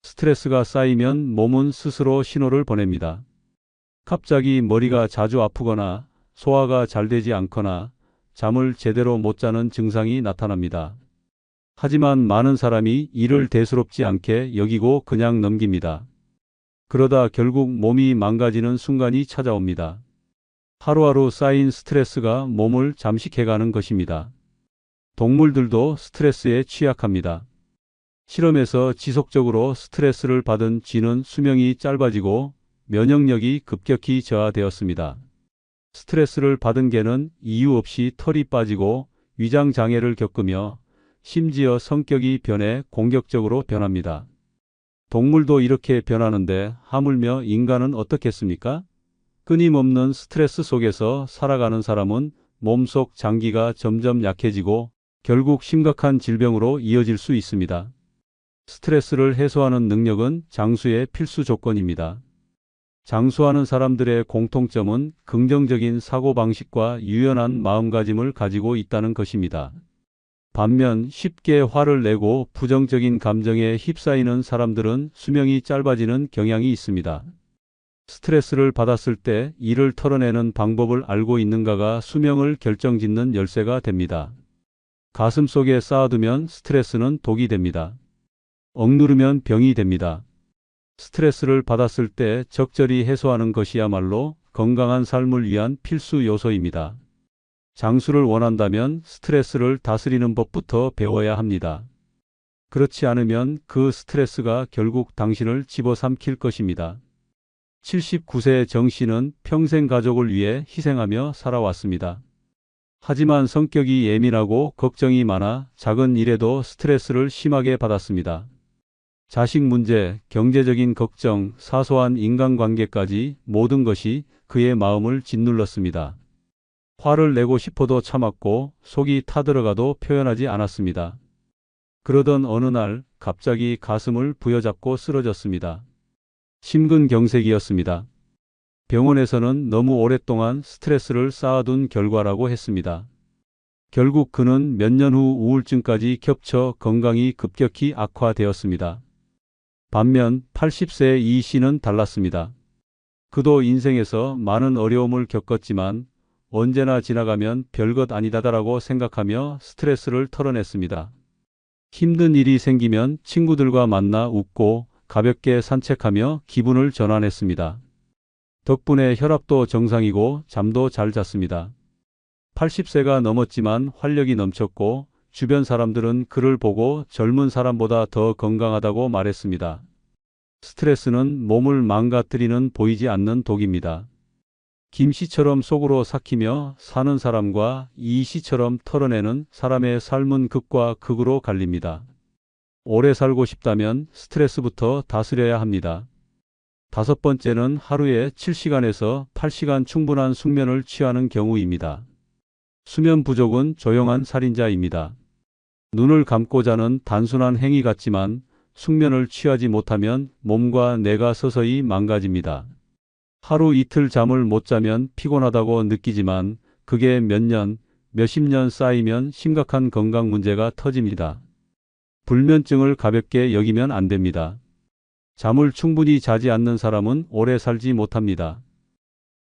스트레스가 쌓이면 몸은 스스로 신호를 보냅니다. 갑자기 머리가 자주 아프거나 소화가 잘 되지 않거나 잠을 제대로 못 자는 증상이 나타납니다. 하지만 많은 사람이 이를 대수롭지 않게 여기고 그냥 넘깁니다. 그러다 결국 몸이 망가지는 순간이 찾아옵니다. 하루하루 쌓인 스트레스가 몸을 잠식해가는 것입니다. 동물들도 스트레스에 취약합니다. 실험에서 지속적으로 스트레스를 받은 쥐는 수명이 짧아지고 면역력이 급격히 저하되었습니다. 스트레스를 받은 개는 이유 없이 털이 빠지고 위장 장애를 겪으며 심지어 성격이 변해 공격적으로 변합니다. 동물도 이렇게 변하는데 하물며 인간은 어떻겠습니까? 끊임없는 스트레스 속에서 살아가는 사람은 몸속 장기가 점점 약해지고 결국 심각한 질병으로 이어질 수 있습니다. 스트레스를 해소하는 능력은 장수의 필수 조건입니다. 장수하는 사람들의 공통점은 긍정적인 사고방식과 유연한 마음가짐을 가지고 있다는 것입니다. 반면 쉽게 화를 내고 부정적인 감정에 휩싸이는 사람들은 수명이 짧아지는 경향이 있습니다. 스트레스를 받았을 때 이를 털어내는 방법을 알고 있는가가 수명을 결정짓는 열쇠가 됩니다. 가슴 속에 쌓아두면 스트레스는 독이 됩니다. 억누르면 병이 됩니다. 스트레스를 받았을 때 적절히 해소하는 것이야말로 건강한 삶을 위한 필수 요소입니다. 장수를 원한다면 스트레스를 다스리는 법부터 배워야 합니다. 그렇지 않으면 그 스트레스가 결국 당신을 집어삼킬 것입니다. 79세 정 씨는 평생 가족을 위해 희생하며 살아왔습니다. 하지만 성격이 예민하고 걱정이 많아 작은 일에도 스트레스를 심하게 받았습니다. 자식 문제, 경제적인 걱정, 사소한 인간관계까지 모든 것이 그의 마음을 짓눌렀습니다. 화를 내고 싶어도 참았고 속이 타들어가도 표현하지 않았습니다. 그러던 어느 날 갑자기 가슴을 부여잡고 쓰러졌습니다. 심근경색이었습니다. 병원에서는 너무 오랫동안 스트레스를 쌓아둔 결과라고 했습니다. 결국 그는 몇 년 후 우울증까지 겹쳐 건강이 급격히 악화되었습니다. 반면 80세 이 씨는 달랐습니다. 그도 인생에서 많은 어려움을 겪었지만 언제나 지나가면 별것 아니다라고 생각하며 스트레스를 털어냈습니다. 힘든 일이 생기면 친구들과 만나 웃고 가볍게 산책하며 기분을 전환했습니다. 덕분에 혈압도 정상이고 잠도 잘 잤습니다. 80세가 넘었지만 활력이 넘쳤고 주변 사람들은 그를 보고 젊은 사람보다 더 건강하다고 말했습니다. 스트레스는 몸을 망가뜨리는 보이지 않는 독입니다. 김씨처럼 속으로 삭히며 사는 사람과 이씨처럼 털어내는 사람의 삶은 극과 극으로 갈립니다. 오래 살고 싶다면 스트레스부터 다스려야 합니다. 다섯 번째는 하루에 7시간에서 8시간 충분한 숙면을 취하는 경우입니다. 수면 부족은 조용한 살인자입니다. 눈을 감고 자는 단순한 행위 같지만 숙면을 취하지 못하면 몸과 뇌가 서서히 망가집니다. 하루 이틀 잠을 못 자면 피곤하다고 느끼지만 그게 몇 년, 몇십 년 쌓이면 심각한 건강 문제가 터집니다. 불면증을 가볍게 여기면 안 됩니다. 잠을 충분히 자지 않는 사람은 오래 살지 못합니다.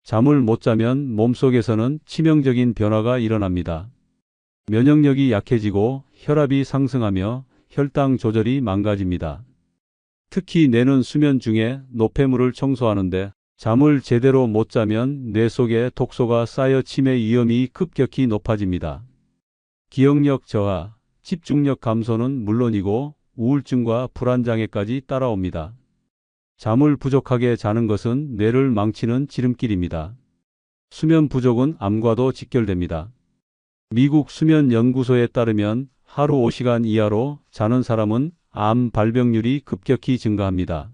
잠을 못 자면 몸속에서는 치명적인 변화가 일어납니다. 면역력이 약해지고 혈압이 상승하며 혈당 조절이 망가집니다. 특히 뇌는 수면 중에 노폐물을 청소하는데 잠을 제대로 못 자면 뇌 속에 독소가 쌓여 치매 위험이 급격히 높아집니다. 기억력 저하, 집중력 감소는 물론이고 우울증과 불안장애까지 따라옵니다. 잠을 부족하게 자는 것은 뇌를 망치는 지름길입니다. 수면 부족은 암과도 직결됩니다. 미국 수면연구소에 따르면 하루 5시간 이하로 자는 사람은 암 발병률이 급격히 증가합니다.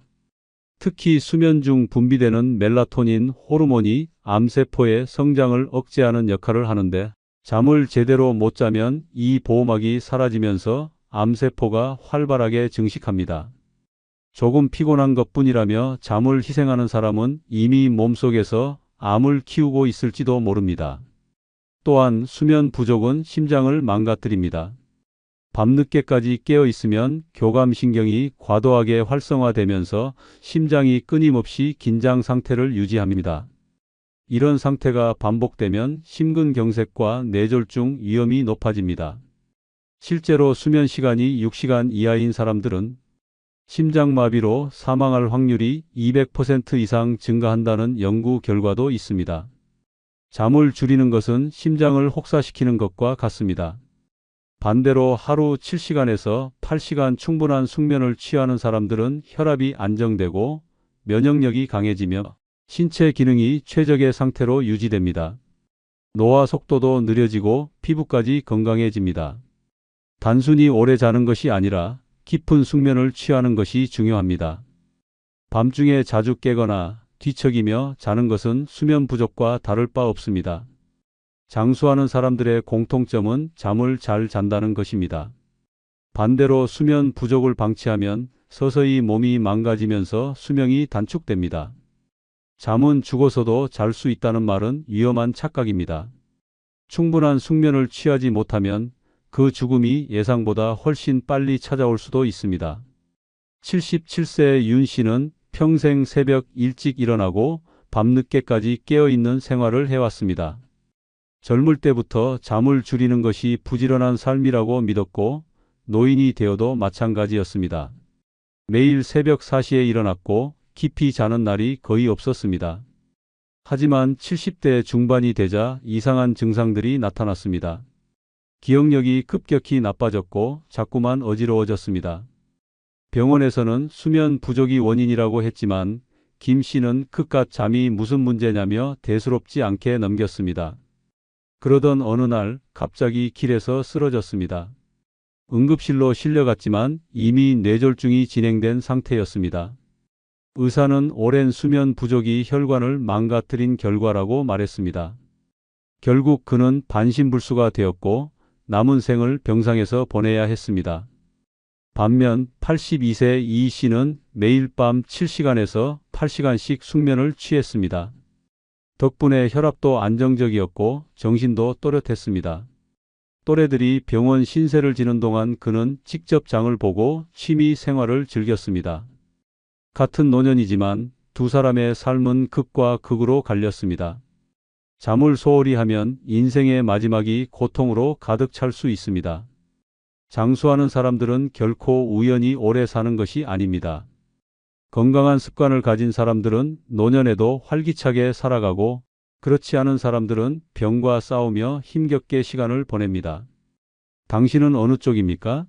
특히 수면 중 분비되는 멜라토닌 호르몬이 암세포의 성장을 억제하는 역할을 하는데 잠을 제대로 못 자면 이 보호막이 사라지면서 암세포가 활발하게 증식합니다. 조금 피곤한 것뿐이라며 잠을 희생하는 사람은 이미 몸속에서 암을 키우고 있을지도 모릅니다. 또한 수면 부족은 심장을 망가뜨립니다. 밤늦게까지 깨어 있으면 교감신경이 과도하게 활성화되면서 심장이 끊임없이 긴장 상태를 유지합니다. 이런 상태가 반복되면 심근경색과 뇌졸중 위험이 높아집니다. 실제로 수면 시간이 6시간 이하인 사람들은 심장마비로 사망할 확률이 200% 이상 증가한다는 연구 결과도 있습니다. 잠을 줄이는 것은 심장을 혹사시키는 것과 같습니다. 반대로 하루 7시간에서 8시간 충분한 숙면을 취하는 사람들은 혈압이 안정되고 면역력이 강해지며 신체 기능이 최적의 상태로 유지됩니다. 노화 속도도 느려지고 피부까지 건강해집니다. 단순히 오래 자는 것이 아니라 깊은 숙면을 취하는 것이 중요합니다. 밤중에 자주 깨거나 뒤척이며 자는 것은 수면 부족과 다를 바 없습니다. 장수하는 사람들의 공통점은 잠을 잘 잔다는 것입니다. 반대로 수면 부족을 방치하면 서서히 몸이 망가지면서 수명이 단축됩니다. 잠은 죽어서도 잘 수 있다는 말은 위험한 착각입니다. 충분한 숙면을 취하지 못하면 그 죽음이 예상보다 훨씬 빨리 찾아올 수도 있습니다. 77세의 윤 씨는 평생 새벽 일찍 일어나고 밤늦게까지 깨어있는 생활을 해왔습니다. 젊을 때부터 잠을 줄이는 것이 부지런한 삶이라고 믿었고 노인이 되어도 마찬가지였습니다. 매일 새벽 4시에 일어났고 깊이 자는 날이 거의 없었습니다. 하지만 70대 중반이 되자 이상한 증상들이 나타났습니다. 기억력이 급격히 나빠졌고 자꾸만 어지러워졌습니다. 병원에서는 수면 부족이 원인이라고 했지만 김 씨는 그깟 잠이 무슨 문제냐며 대수롭지 않게 넘겼습니다. 그러던 어느 날 갑자기 길에서 쓰러졌습니다. 응급실로 실려갔지만 이미 뇌졸중이 진행된 상태였습니다. 의사는 오랜 수면 부족이 혈관을 망가뜨린 결과라고 말했습니다. 결국 그는 반신불수가 되었고 남은 생을 병상에서 보내야 했습니다. 반면 82세 이 씨는 매일 밤 7시간에서 8시간씩 숙면을 취했습니다. 덕분에 혈압도 안정적이었고 정신도 또렷했습니다. 또래들이 병원 신세를 지는 동안 그는 직접 장을 보고 취미 생활을 즐겼습니다. 같은 노년이지만 두 사람의 삶은 극과 극으로 갈렸습니다. 잠을 소홀히 하면 인생의 마지막이 고통으로 가득 찰 수 있습니다. 장수하는 사람들은 결코 우연히 오래 사는 것이 아닙니다. 건강한 습관을 가진 사람들은 노년에도 활기차게 살아가고 그렇지 않은 사람들은 병과 싸우며 힘겹게 시간을 보냅니다. 당신은 어느 쪽입니까?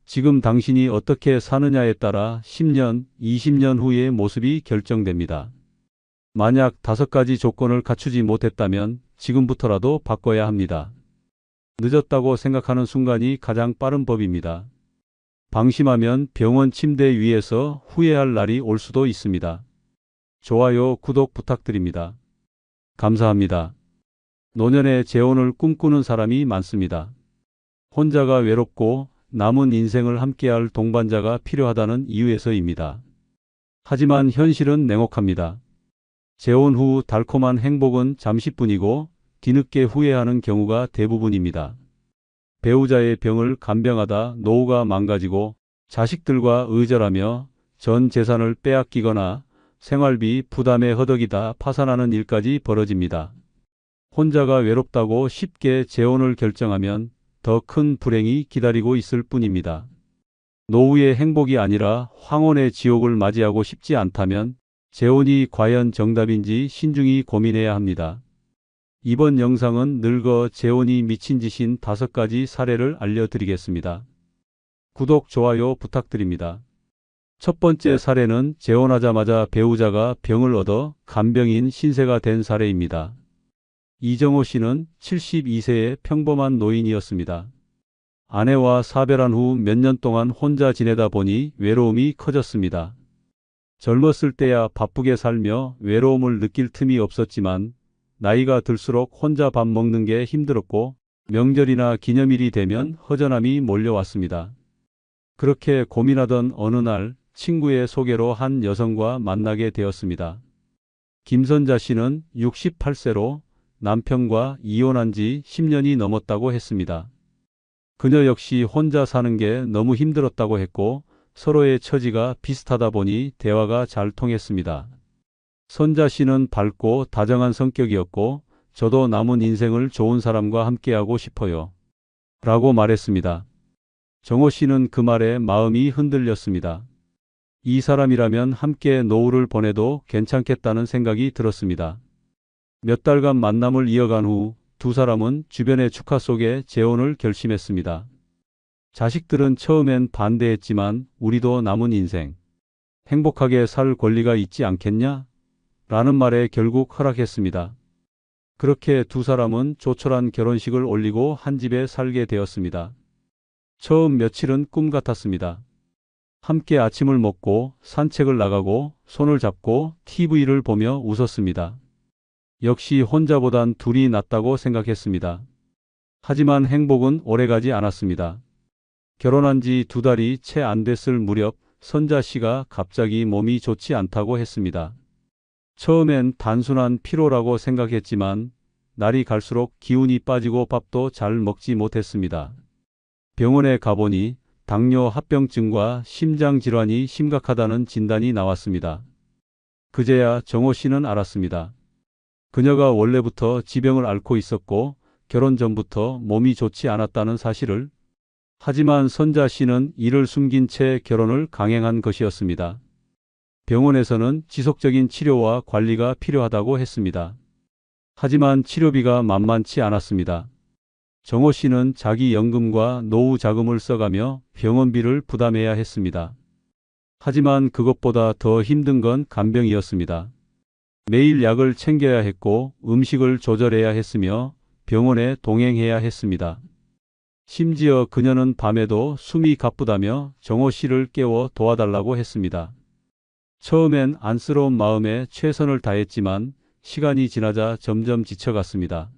지금 당신이 어떻게 사느냐에 따라 10년, 20년 후의 모습이 결정됩니다. 만약 5가지 조건을 갖추지 못했다면 지금부터라도 바꿔야 합니다. 늦었다고 생각하는 순간이 가장 빠른 법입니다. 방심하면 병원 침대 위에서 후회할 날이 올 수도 있습니다. 좋아요, 구독 부탁드립니다. 감사합니다. 노년의 재혼을 꿈꾸는 사람이 많습니다. 혼자가 외롭고 남은 인생을 함께할 동반자가 필요하다는 이유에서입니다. 하지만 현실은 냉혹합니다. 재혼 후 달콤한 행복은 잠시뿐이고 뒤늦게 후회하는 경우가 대부분입니다. 배우자의 병을 간병하다 노후가 망가지고 자식들과 의절하며 전 재산을 빼앗기거나 생활비 부담에 허덕이다 파산하는 일까지 벌어집니다. 혼자가 외롭다고 쉽게 재혼을 결정하면 더 큰 불행이 기다리고 있을 뿐입니다. 노후의 행복이 아니라 황혼의 지옥을 맞이하고 싶지 않다면 재혼이 과연 정답인지 신중히 고민해야 합니다. 이번 영상은 늙어 재혼이 미친 짓인 5가지 사례를 알려드리겠습니다. 구독, 좋아요 부탁드립니다. 첫 번째 사례는 재혼하자마자 배우자가 병을 얻어 간병인 신세가 된 사례입니다. 이정호 씨는 72세의 평범한 노인이었습니다. 아내와 사별한 후 몇 년 동안 혼자 지내다 보니 외로움이 커졌습니다. 젊었을 때야 바쁘게 살며 외로움을 느낄 틈이 없었지만 나이가 들수록 혼자 밥 먹는 게 힘들었고 명절이나 기념일이 되면 허전함이 몰려왔습니다. 그렇게 고민하던 어느 날 친구의 소개로 한 여성과 만나게 되었습니다. 김선자 씨는 68세로 남편과 이혼한 지 10년이 넘었다고 했습니다. 그녀 역시 혼자 사는 게 너무 힘들었다고 했고 서로의 처지가 비슷하다 보니 대화가 잘 통했습니다. 선자 씨는 밝고 다정한 성격이었고 저도 남은 인생을 좋은 사람과 함께하고 싶어요. 라고 말했습니다. 정호 씨는 그 말에 마음이 흔들렸습니다. 이 사람이라면 함께 노후를 보내도 괜찮겠다는 생각이 들었습니다. 몇 달간 만남을 이어간 후 두 사람은 주변의 축하 속에 재혼을 결심했습니다. 자식들은 처음엔 반대했지만 우리도 남은 인생 행복하게 살 권리가 있지 않겠냐? 라는 말에 결국 허락했습니다. 그렇게 두 사람은 조촐한 결혼식을 올리고 한 집에 살게 되었습니다. 처음 며칠은 꿈 같았습니다. 함께 아침을 먹고 산책을 나가고 손을 잡고 TV를 보며 웃었습니다. 역시 혼자보단 둘이 낫다고 생각했습니다. 하지만 행복은 오래가지 않았습니다. 결혼한 지 2달이 채 안 됐을 무렵 선자 씨가 갑자기 몸이 좋지 않다고 했습니다. 처음엔 단순한 피로라고 생각했지만 날이 갈수록 기운이 빠지고 밥도 잘 먹지 못했습니다. 병원에 가보니 당뇨 합병증과 심장질환이 심각하다는 진단이 나왔습니다. 그제야 정호 씨는 알았습니다. 그녀가 원래부터 지병을 앓고 있었고 결혼 전부터 몸이 좋지 않았다는 사실을. 하지만 선자 씨는 이를 숨긴 채 결혼을 강행한 것이었습니다. 병원에서는 지속적인 치료와 관리가 필요하다고 했습니다. 하지만 치료비가 만만치 않았습니다. 정호 씨는 자기 연금과 노후 자금을 써가며 병원비를 부담해야 했습니다. 하지만 그것보다 더 힘든 건 간병이었습니다. 매일 약을 챙겨야 했고 음식을 조절해야 했으며 병원에 동행해야 했습니다. 심지어 그녀는 밤에도 숨이 가쁘다며 정호 씨를 깨워 도와달라고 했습니다. 처음엔 안쓰러운 마음에 최선을 다했지만 시간이 지나자 점점 지쳐갔습니다.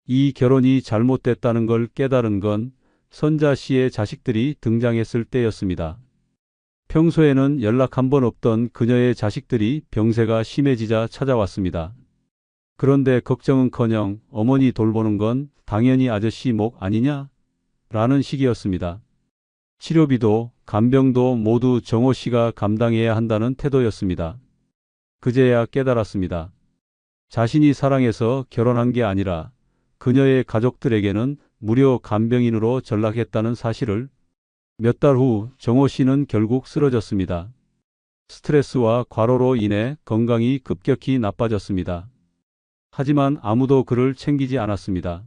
이 결혼이 잘못됐다는 걸 깨달은 건 선자 씨의 자식들이 등장했을 때였습니다. 평소에는 연락 한 번 없던 그녀의 자식들이 병세가 심해지자 찾아왔습니다. 그런데 걱정은커녕 어머니 돌보는 건 당연히 아저씨 목 아니냐? 라는 식이었습니다. 치료비도 간병도 모두 정호 씨가 감당해야 한다는 태도였습니다. 그제야 깨달았습니다. 자신이 사랑해서 결혼한 게 아니라 그녀의 가족들에게는 무료 간병인으로 전락했다는 사실을. 몇 달 후 정호 씨는 결국 쓰러졌습니다. 스트레스와 과로로 인해 건강이 급격히 나빠졌습니다. 하지만 아무도 그를 챙기지 않았습니다.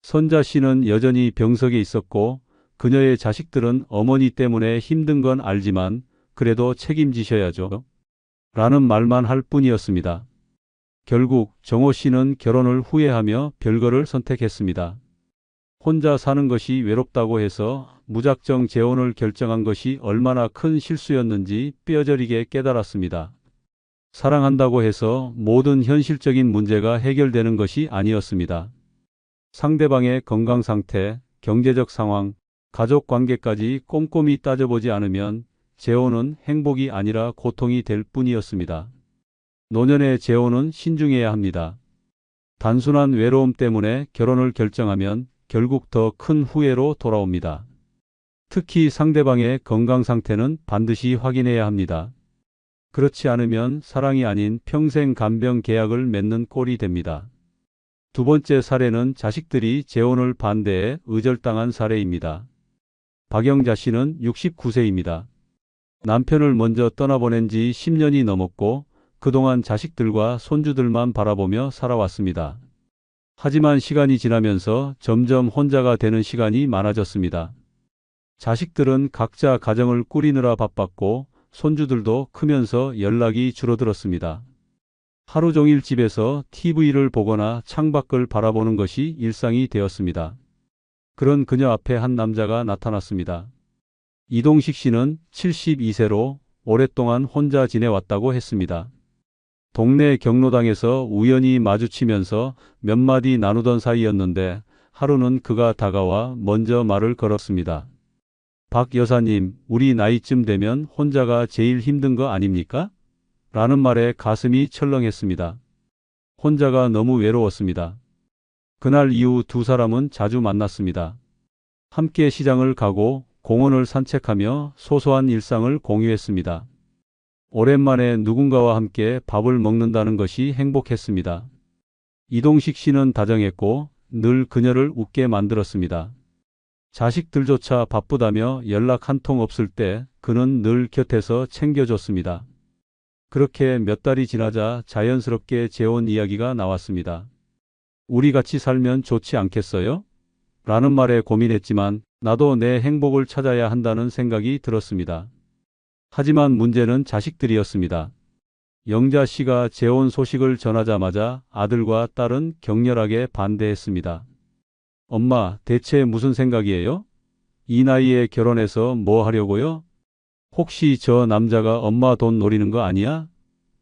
선자 씨는 여전히 병석에 있었고 그녀의 자식들은 어머니 때문에 힘든 건 알지만 그래도 책임지셔야죠. 라는 말만 할 뿐이었습니다. 결국 정호 씨는 결혼을 후회하며 별거를 선택했습니다. 혼자 사는 것이 외롭다고 해서 무작정 재혼을 결정한 것이 얼마나 큰 실수였는지 뼈저리게 깨달았습니다. 사랑한다고 해서 모든 현실적인 문제가 해결되는 것이 아니었습니다. 상대방의 건강 상태, 경제적 상황, 가족 관계까지 꼼꼼히 따져보지 않으면 재혼은 행복이 아니라 고통이 될 뿐이었습니다. 노년의 재혼은 신중해야 합니다. 단순한 외로움 때문에 결혼을 결정하면 결국 더 큰 후회로 돌아옵니다. 특히 상대방의 건강 상태는 반드시 확인해야 합니다. 그렇지 않으면 사랑이 아닌 평생 간병 계약을 맺는 꼴이 됩니다. 두 번째 사례는 자식들이 재혼을 반대해 의절당한 사례입니다. 박영자 씨는 69세입니다. 남편을 먼저 떠나보낸 지 10년이 넘었고 그동안 자식들과 손주들만 바라보며 살아왔습니다. 하지만 시간이 지나면서 점점 혼자가 되는 시간이 많아졌습니다. 자식들은 각자 가정을 꾸리느라 바빴고 손주들도 크면서 연락이 줄어들었습니다. 하루 종일 집에서 TV를 보거나 창밖을 바라보는 것이 일상이 되었습니다. 그런 그녀 앞에 한 남자가 나타났습니다. 이동식 씨는 72세로 오랫동안 혼자 지내왔다고 했습니다. 동네 경로당에서 우연히 마주치면서 몇 마디 나누던 사이였는데 하루는 그가 다가와 먼저 말을 걸었습니다. 박 여사님, 우리 나이쯤 되면 혼자가 제일 힘든 거 아닙니까? 라는 말에 가슴이 철렁했습니다. 혼자가 너무 외로웠습니다. 그날 이후 두 사람은 자주 만났습니다. 함께 시장을 가고 공원을 산책하며 소소한 일상을 공유했습니다. 오랜만에 누군가와 함께 밥을 먹는다는 것이 행복했습니다. 이동식 씨는 다정했고 늘 그녀를 웃게 만들었습니다. 자식들조차 바쁘다며 연락 한 통 없을 때 그는 늘 곁에서 챙겨줬습니다. 그렇게 몇 달이 지나자 자연스럽게 재혼 이야기가 나왔습니다. 우리 같이 살면 좋지 않겠어요? 라는 말에 고민했지만 나도 내 행복을 찾아야 한다는 생각이 들었습니다. 하지만 문제는 자식들이었습니다. 영자 씨가 재혼 소식을 전하자마자 아들과 딸은 격렬하게 반대했습니다. 엄마, 대체 무슨 생각이에요? 이 나이에 결혼해서 뭐 하려고요? 혹시 저 남자가 엄마 돈 노리는 거 아니야?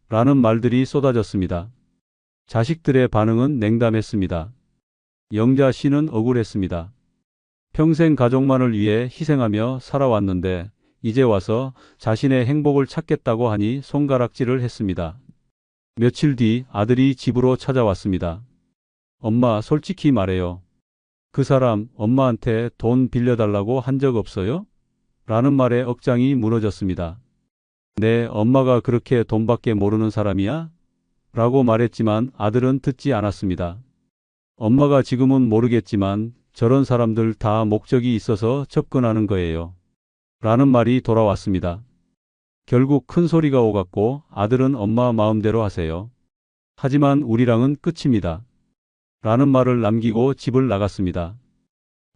라는 말들이 쏟아졌습니다. 자식들의 반응은 냉담했습니다. 영자 씨는 억울했습니다. 평생 가족만을 위해 희생하며 살아왔는데 이제 와서 자신의 행복을 찾겠다고 하니 손가락질을 했습니다. 며칠 뒤 아들이 집으로 찾아왔습니다. 엄마, 솔직히 말해요. 그 사람 엄마한테 돈 빌려달라고 한 적 없어요? 라는 말에 억장이 무너졌습니다. 네, 엄마가 그렇게 돈밖에 모르는 사람이야? 라고 말했지만 아들은 듣지 않았습니다. 엄마가 지금은 모르겠지만 저런 사람들 다 목적이 있어서 접근하는 거예요. 라는 말이 돌아왔습니다. 결국 큰 소리가 오갔고 아들은 엄마 마음대로 하세요. 하지만 우리랑은 끝입니다. 라는 말을 남기고 집을 나갔습니다.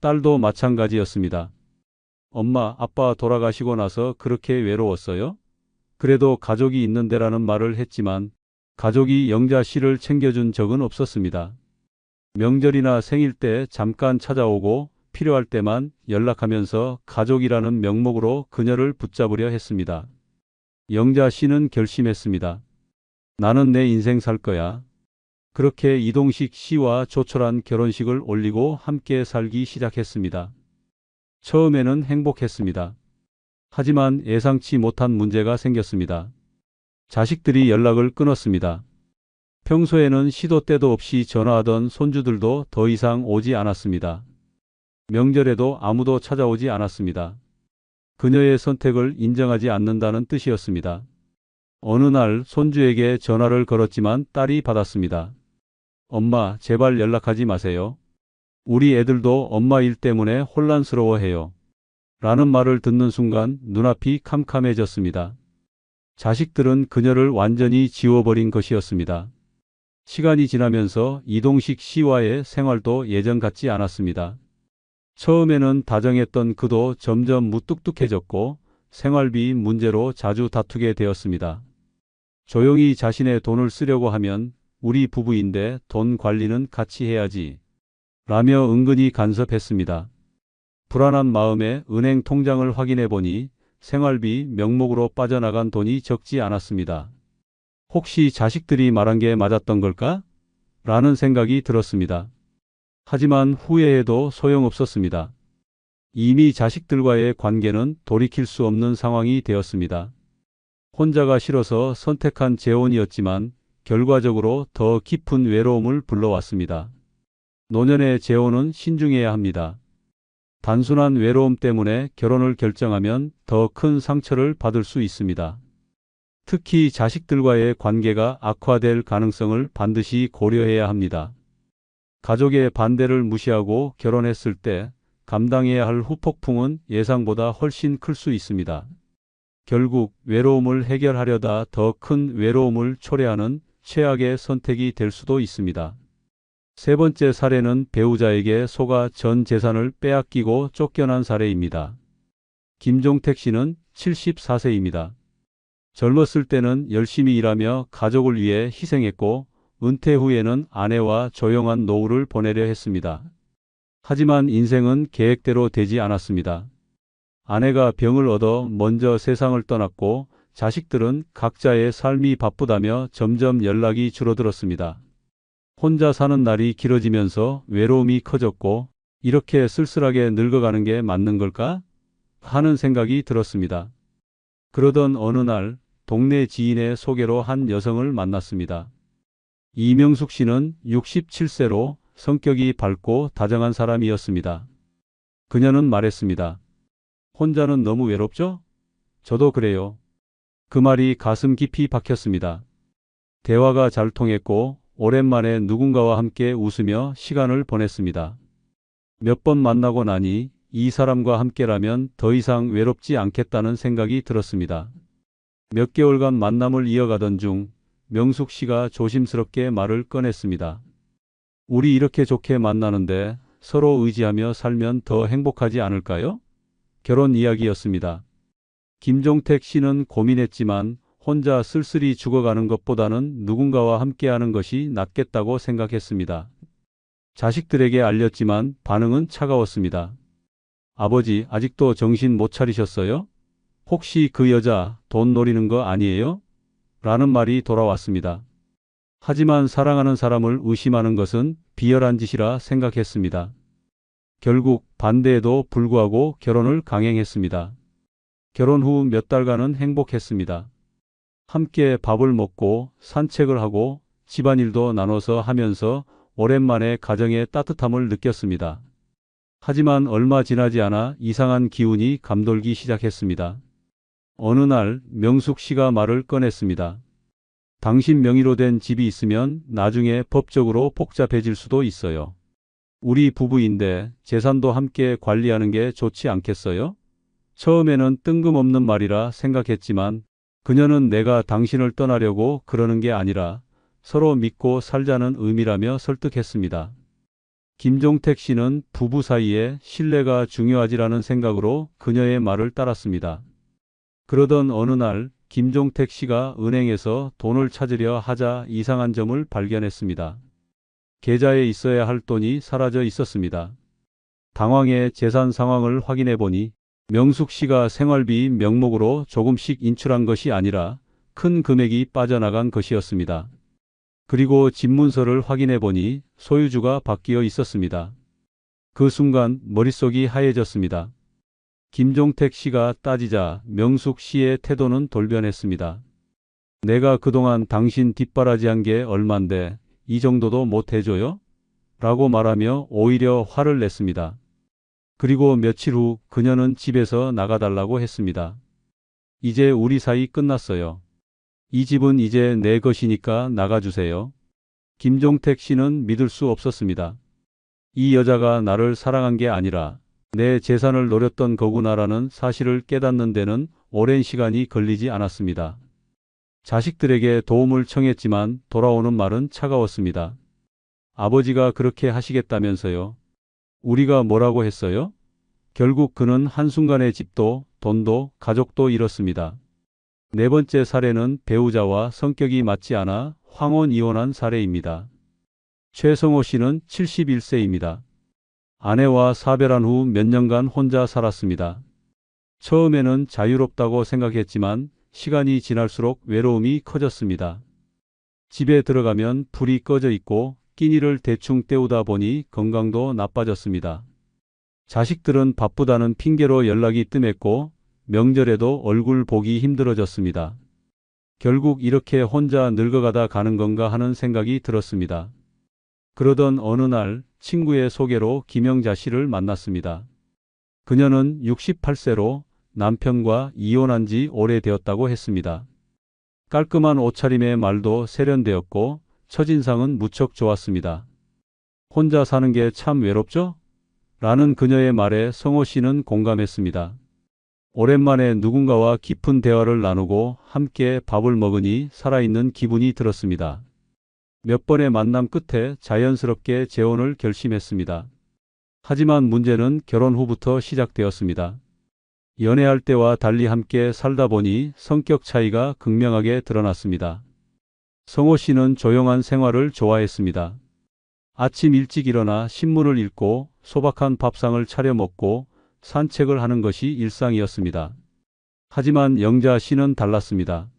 딸도 마찬가지였습니다. 엄마, 아빠 돌아가시고 나서 그렇게 외로웠어요? 그래도 가족이 있는데라는 말을 했지만 가족이 영자 씨를 챙겨준 적은 없었습니다. 명절이나 생일 때 잠깐 찾아오고 필요할 때만 연락하면서 가족이라는 명목으로 그녀를 붙잡으려 했습니다. 영자 씨는 결심했습니다. 나는 내 인생 살 거야. 그렇게 이동식 씨와 조촐한 결혼식을 올리고 함께 살기 시작했습니다. 처음에는 행복했습니다. 하지만 예상치 못한 문제가 생겼습니다. 자식들이 연락을 끊었습니다. 평소에는 시도 때도 없이 전화하던 손주들도 더 이상 오지 않았습니다. 명절에도 아무도 찾아오지 않았습니다. 그녀의 선택을 인정하지 않는다는 뜻이었습니다. 어느 날 손주에게 전화를 걸었지만 딸이 받았습니다. 엄마, 제발 연락하지 마세요. 우리 애들도 엄마 일 때문에 혼란스러워해요. 라는 말을 듣는 순간 눈앞이 캄캄해졌습니다. 자식들은 그녀를 완전히 지워버린 것이었습니다. 시간이 지나면서 이동식 씨와의 생활도 예전 같지 않았습니다. 처음에는 다정했던 그도 점점 무뚝뚝해졌고 생활비 문제로 자주 다투게 되었습니다. 조용히 자신의 돈을 쓰려고 하면 우리 부부인데 돈 관리는 같이 해야지 라며 은근히 간섭했습니다. 불안한 마음에 은행 통장을 확인해 보니 생활비 명목으로 빠져나간 돈이 적지 않았습니다. 혹시 자식들이 말한 게 맞았던 걸까? 라는 생각이 들었습니다. 하지만 후회해도 소용없었습니다. 이미 자식들과의 관계는 돌이킬 수 없는 상황이 되었습니다. 혼자가 싫어서 선택한 재혼이었지만 결과적으로 더 깊은 외로움을 불러왔습니다. 노년의 재혼은 신중해야 합니다. 단순한 외로움 때문에 결혼을 결정하면 더 큰 상처를 받을 수 있습니다. 특히 자식들과의 관계가 악화될 가능성을 반드시 고려해야 합니다. 가족의 반대를 무시하고 결혼했을 때 감당해야 할 후폭풍은 예상보다 훨씬 클 수 있습니다. 결국 외로움을 해결하려다 더 큰 외로움을 초래하는 최악의 선택이 될 수도 있습니다. 세 번째 사례는 배우자에게 속아 전 재산을 빼앗기고 쫓겨난 사례입니다. 김종택 씨는 74세입니다. 젊었을 때는 열심히 일하며 가족을 위해 희생했고 은퇴 후에는 아내와 조용한 노후를 보내려 했습니다. 하지만 인생은 계획대로 되지 않았습니다. 아내가 병을 얻어 먼저 세상을 떠났고 자식들은 각자의 삶이 바쁘다며 점점 연락이 줄어들었습니다. 혼자 사는 날이 길어지면서 외로움이 커졌고 이렇게 쓸쓸하게 늙어가는 게 맞는 걸까? 하는 생각이 들었습니다. 그러던 어느 날 동네 지인의 소개로 한 여성을 만났습니다. 이명숙 씨는 67세로 성격이 밝고 다정한 사람이었습니다. 그녀는 말했습니다. 혼자는 너무 외롭죠? 저도 그래요. 그 말이 가슴 깊이 박혔습니다. 대화가 잘 통했고 오랜만에 누군가와 함께 웃으며 시간을 보냈습니다. 몇 번 만나고 나니 이 사람과 함께라면 더 이상 외롭지 않겠다는 생각이 들었습니다. 몇 개월간 만남을 이어가던 중 명숙 씨가 조심스럽게 말을 꺼냈습니다. 우리 이렇게 좋게 만나는데 서로 의지하며 살면 더 행복하지 않을까요? 결혼 이야기였습니다. 김종택 씨는 고민했지만 혼자 쓸쓸히 죽어가는 것보다는 누군가와 함께하는 것이 낫겠다고 생각했습니다. 자식들에게 알렸지만 반응은 차가웠습니다. 아버지, 아직도 정신 못 차리셨어요? 혹시 그 여자 돈 노리는 거 아니에요? 라는 말이 돌아왔습니다. 하지만 사랑하는 사람을 의심하는 것은 비열한 짓이라 생각했습니다. 결국 반대에도 불구하고 결혼을 강행했습니다. 결혼 후 몇 달간은 행복했습니다. 함께 밥을 먹고 산책을 하고 집안일도 나눠서 하면서 오랜만에 가정의 따뜻함을 느꼈습니다. 하지만 얼마 지나지 않아 이상한 기운이 감돌기 시작했습니다. 어느 날 명숙 씨가 말을 꺼냈습니다. 당신 명의로 된 집이 있으면 나중에 법적으로 복잡해질 수도 있어요. 우리 부부인데 재산도 함께 관리하는 게 좋지 않겠어요? 처음에는 뜬금없는 말이라 생각했지만 그녀는 내가 당신을 떠나려고 그러는 게 아니라 서로 믿고 살자는 의미라며 설득했습니다. 김종택 씨는 부부 사이에 신뢰가 중요하지라는 생각으로 그녀의 말을 따랐습니다. 그러던 어느 날 김종택 씨가 은행에서 돈을 찾으려 하자 이상한 점을 발견했습니다. 계좌에 있어야 할 돈이 사라져 있었습니다. 당황해 재산 상황을 확인해 보니 명숙 씨가 생활비 명목으로 조금씩 인출한 것이 아니라 큰 금액이 빠져나간 것이었습니다. 그리고 집 문서를 확인해 보니 소유주가 바뀌어 있었습니다. 그 순간 머릿속이 하얘졌습니다. 김종택 씨가 따지자 명숙 씨의 태도는 돌변했습니다. 내가 그동안 당신 뒷바라지한 게 얼만데 이 정도도 못 해줘요? 라고 말하며 오히려 화를 냈습니다. 그리고 며칠 후 그녀는 집에서 나가달라고 했습니다. 이제 우리 사이 끝났어요. 이 집은 이제 내 것이니까 나가주세요. 김종택 씨는 믿을 수 없었습니다. 이 여자가 나를 사랑한 게 아니라 내 재산을 노렸던 거구나라는 사실을 깨닫는 데는 오랜 시간이 걸리지 않았습니다. 자식들에게 도움을 청했지만 돌아오는 말은 차가웠습니다. 아버지가 그렇게 하시겠다면서요. 우리가 뭐라고 했어요? 결국 그는 한순간에 집도, 돈도, 가족도 잃었습니다. 네 번째 사례는 배우자와 성격이 맞지 않아 황혼 이혼한 사례입니다. 최성호 씨는 71세입니다. 아내와 사별한 후 몇 년간 혼자 살았습니다. 처음에는 자유롭다고 생각했지만 시간이 지날수록 외로움이 커졌습니다. 집에 들어가면 불이 꺼져 있고 끼니를 대충 때우다 보니 건강도 나빠졌습니다. 자식들은 바쁘다는 핑계로 연락이 뜸했고 명절에도 얼굴 보기 힘들어졌습니다. 결국 이렇게 혼자 늙어가다 가는 건가 하는 생각이 들었습니다. 그러던 어느 날 친구의 소개로 김영자 씨를 만났습니다. 그녀는 68세로 남편과 이혼한 지 오래되었다고 했습니다. 깔끔한 옷차림에 말도 세련되었고 첫인상은 무척 좋았습니다. 혼자 사는 게 참 외롭죠? 라는 그녀의 말에 성호 씨는 공감했습니다. 오랜만에 누군가와 깊은 대화를 나누고 함께 밥을 먹으니 살아있는 기분이 들었습니다. 몇 번의 만남 끝에 자연스럽게 재혼을 결심했습니다. 하지만 문제는 결혼 후부터 시작되었습니다. 연애할 때와 달리 함께 살다 보니 성격 차이가 극명하게 드러났습니다. 성호 씨는 조용한 생활을 좋아했습니다. 아침 일찍 일어나 신문을 읽고 소박한 밥상을 차려 먹고 산책을 하는 것이 일상이었습니다. 하지만 영자 씨는 달랐습니다.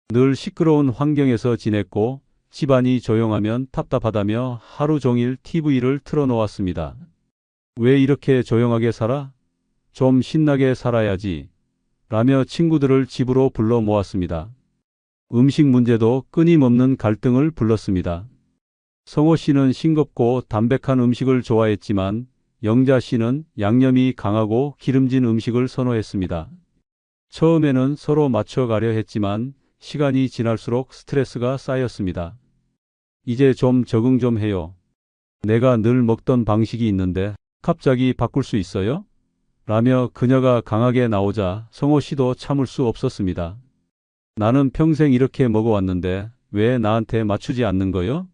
늘 시끄러운 환경에서 지냈고 집안이 조용하면 답답하다며 하루 종일 TV를 틀어놓았습니다. 왜 이렇게 조용하게 살아? 좀 신나게 살아야지. 라며 친구들을 집으로 불러 모았습니다. 음식 문제도 끊임없는 갈등을 불렀습니다. 성호 씨는 싱겁고 담백한 음식을 좋아했지만 영자 씨는 양념이 강하고 기름진 음식을 선호했습니다. 처음에는 서로 맞춰가려 했지만 시간이 지날수록 스트레스가 쌓였습니다. 이제 좀 적응 좀 해요. 내가 늘 먹던 방식이 있는데 갑자기 바꿀 수 있어요? 라며 그녀가 강하게 나오자 성호 씨도 참을 수 없었습니다. 나는 평생 이렇게 먹어왔는데 왜 나한테 맞추지 않는 거요?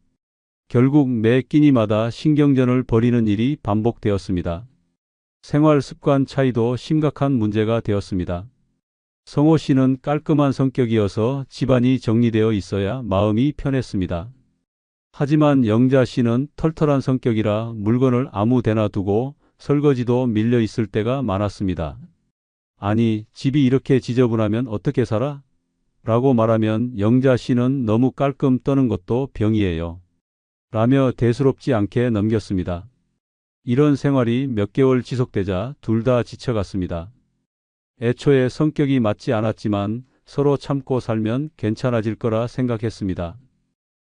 결국 매 끼니마다 신경전을 벌이는 일이 반복되었습니다. 생활 습관 차이도 심각한 문제가 되었습니다. 성호 씨는 깔끔한 성격이어서 집안이 정리되어 있어야 마음이 편했습니다. 하지만 영자 씨는 털털한 성격이라 물건을 아무 데나 두고 설거지도 밀려 있을 때가 많았습니다. 아니, 집이 이렇게 지저분하면 어떻게 살아? 라고 말하면 영자 씨는 너무 깔끔 떠는 것도 병이에요. 라며 대수롭지 않게 넘겼습니다. 이런 생활이 몇 개월 지속되자 둘 다 지쳐갔습니다. 애초에 성격이 맞지 않았지만 서로 참고 살면 괜찮아질 거라 생각했습니다.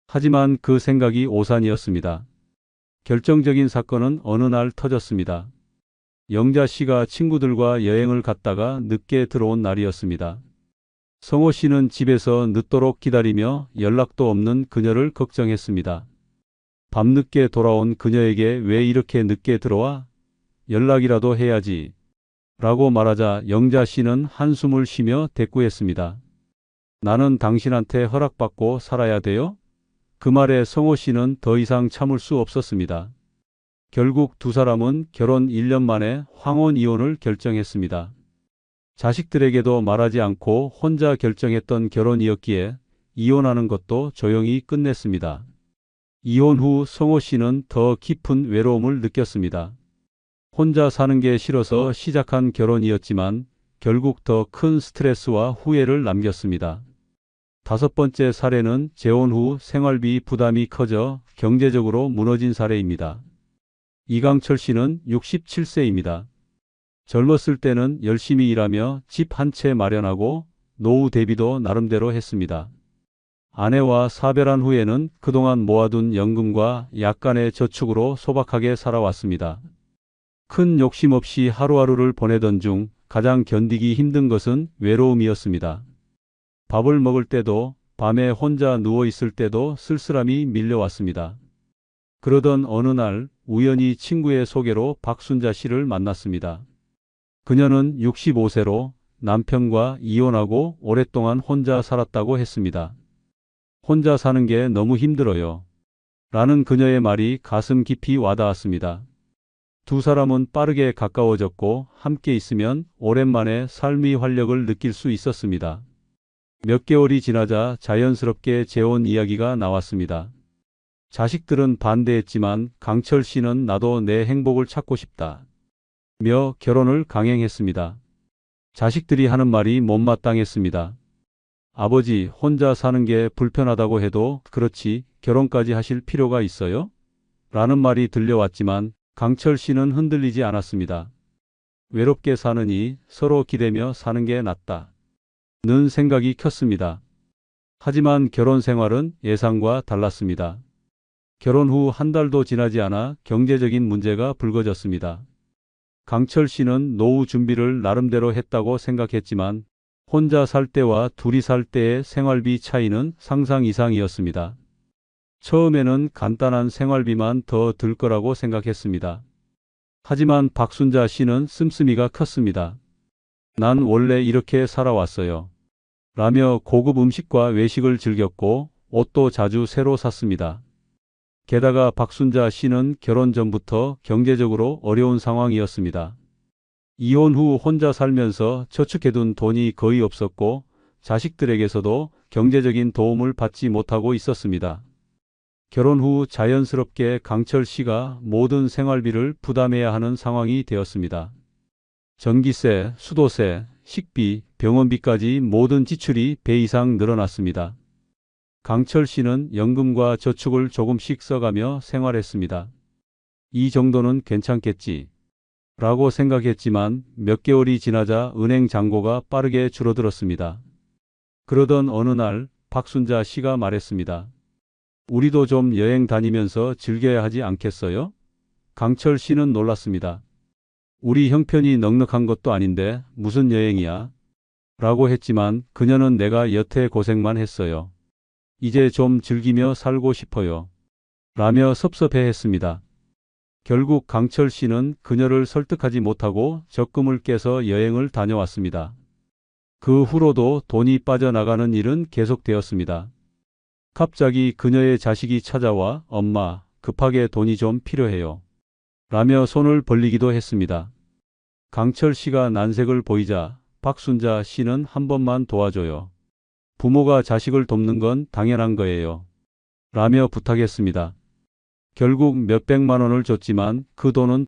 하지만 그 생각이 오산이었습니다. 결정적인 사건은 어느 날 터졌습니다. 영자 씨가 친구들과 여행을 갔다가 늦게 들어온 날이었습니다. 성호 씨는 집에서 늦도록 기다리며 연락도 없는 그녀를 걱정했습니다. 밤늦게 돌아온 그녀에게 왜 이렇게 늦게 들어와? 연락이라도 해야지. 라고 말하자 영자 씨는 한숨을 쉬며 대꾸했습니다. 나는 당신한테 허락받고 살아야 돼요? 그 말에 성호 씨는 더 이상 참을 수 없었습니다. 결국 두 사람은 결혼 1년 만에 황혼 이혼을 결정했습니다. 자식들에게도 말하지 않고 혼자 결정했던 결혼이었기에 이혼하는 것도 조용히 끝냈습니다. 이혼 후 성호 씨는 더 깊은 외로움을 느꼈습니다. 혼자 사는 게 싫어서 시작한 결혼이었지만 결국 더 큰 스트레스와 후회를 남겼습니다. 다섯 번째 사례는 재혼 후 생활비 부담이 커져 경제적으로 무너진 사례입니다. 이강철 씨는 67세입니다. 젊었을 때는 열심히 일하며 집 한 채 마련하고 노후 대비도 나름대로 했습니다. 아내와 사별한 후에는 그동안 모아둔 연금과 약간의 저축으로 소박하게 살아왔습니다. 큰 욕심 없이 하루하루를 보내던 중 가장 견디기 힘든 것은 외로움이었습니다. 밥을 먹을 때도 밤에 혼자 누워 있을 때도 쓸쓸함이 밀려왔습니다. 그러던 어느 날 우연히 친구의 소개로 박순자 씨를 만났습니다. 그녀는 65세로 남편과 이혼하고 오랫동안 혼자 살았다고 했습니다. 혼자 사는 게 너무 힘들어요. 라는 그녀의 말이 가슴 깊이 와닿았습니다. 두 사람은 빠르게 가까워졌고 함께 있으면 오랜만에 삶의 활력을 느낄 수 있었습니다. 몇 개월이 지나자 자연스럽게 재혼 이야기가 나왔습니다. 자식들은 반대했지만 강철 씨는 나도 내 행복을 찾고 싶다 며 결혼을 강행했습니다. 자식들이 하는 말이 못마땅했습니다. 아버지, 혼자 사는 게 불편하다고 해도 그렇지 결혼까지 하실 필요가 있어요? 라는 말이 들려왔지만 강철 씨는 흔들리지 않았습니다. 외롭게 사느니 서로 기대며 사는 게 낫다 는 생각이 컸습니다. 하지만 결혼 생활은 예상과 달랐습니다. 결혼 후 한 달도 지나지 않아 경제적인 문제가 불거졌습니다. 강철 씨는 노후 준비를 나름대로 했다고 생각했지만 혼자 살 때와 둘이 살 때의 생활비 차이는 상상 이상이었습니다. 처음에는 간단한 생활비만 더 들 거라고 생각했습니다. 하지만 박순자 씨는 씀씀이가 컸습니다. 난 원래 이렇게 살아왔어요. 라며 고급 음식과 외식을 즐겼고 옷도 자주 새로 샀습니다. 게다가 박순자 씨는 결혼 전부터 경제적으로 어려운 상황이었습니다. 이혼 후 혼자 살면서 저축해둔 돈이 거의 없었고 자식들에게서도 경제적인 도움을 받지 못하고 있었습니다. 결혼 후 자연스럽게 강철 씨가 모든 생활비를 부담해야 하는 상황이 되었습니다. 전기세, 수도세, 식비, 병원비까지 모든 지출이 배 이상 늘어났습니다. 강철 씨는 연금과 저축을 조금씩 써가며 생활했습니다. 이 정도는 괜찮겠지 라고 생각했지만 몇 개월이 지나자 은행 잔고가 빠르게 줄어들었습니다. 그러던 어느 날 박순자 씨가 말했습니다. 우리도 좀 여행 다니면서 즐겨야 하지 않겠어요? 강철 씨는 놀랐습니다. 우리 형편이 넉넉한 것도 아닌데 무슨 여행이야? 라고 했지만 그녀는 내가 여태 고생만 했어요. 이제 좀 즐기며 살고 싶어요. 라며 섭섭해했습니다. 결국 강철 씨는 그녀를 설득하지 못하고 적금을 깨서 여행을 다녀왔습니다. 그 후로도 돈이 빠져나가는 일은 계속되었습니다. 갑자기 그녀의 자식이 찾아와 엄마, 급하게 돈이 좀 필요해요. 라며 손을 벌리기도 했습니다. 강철 씨가 난색을 보이자 박순자 씨는 한 번만 도와줘요. 부모가 자식을 돕는 건 당연한 거예요. 라며 부탁했습니다. 결국 몇백만 원을 줬지만 그 돈은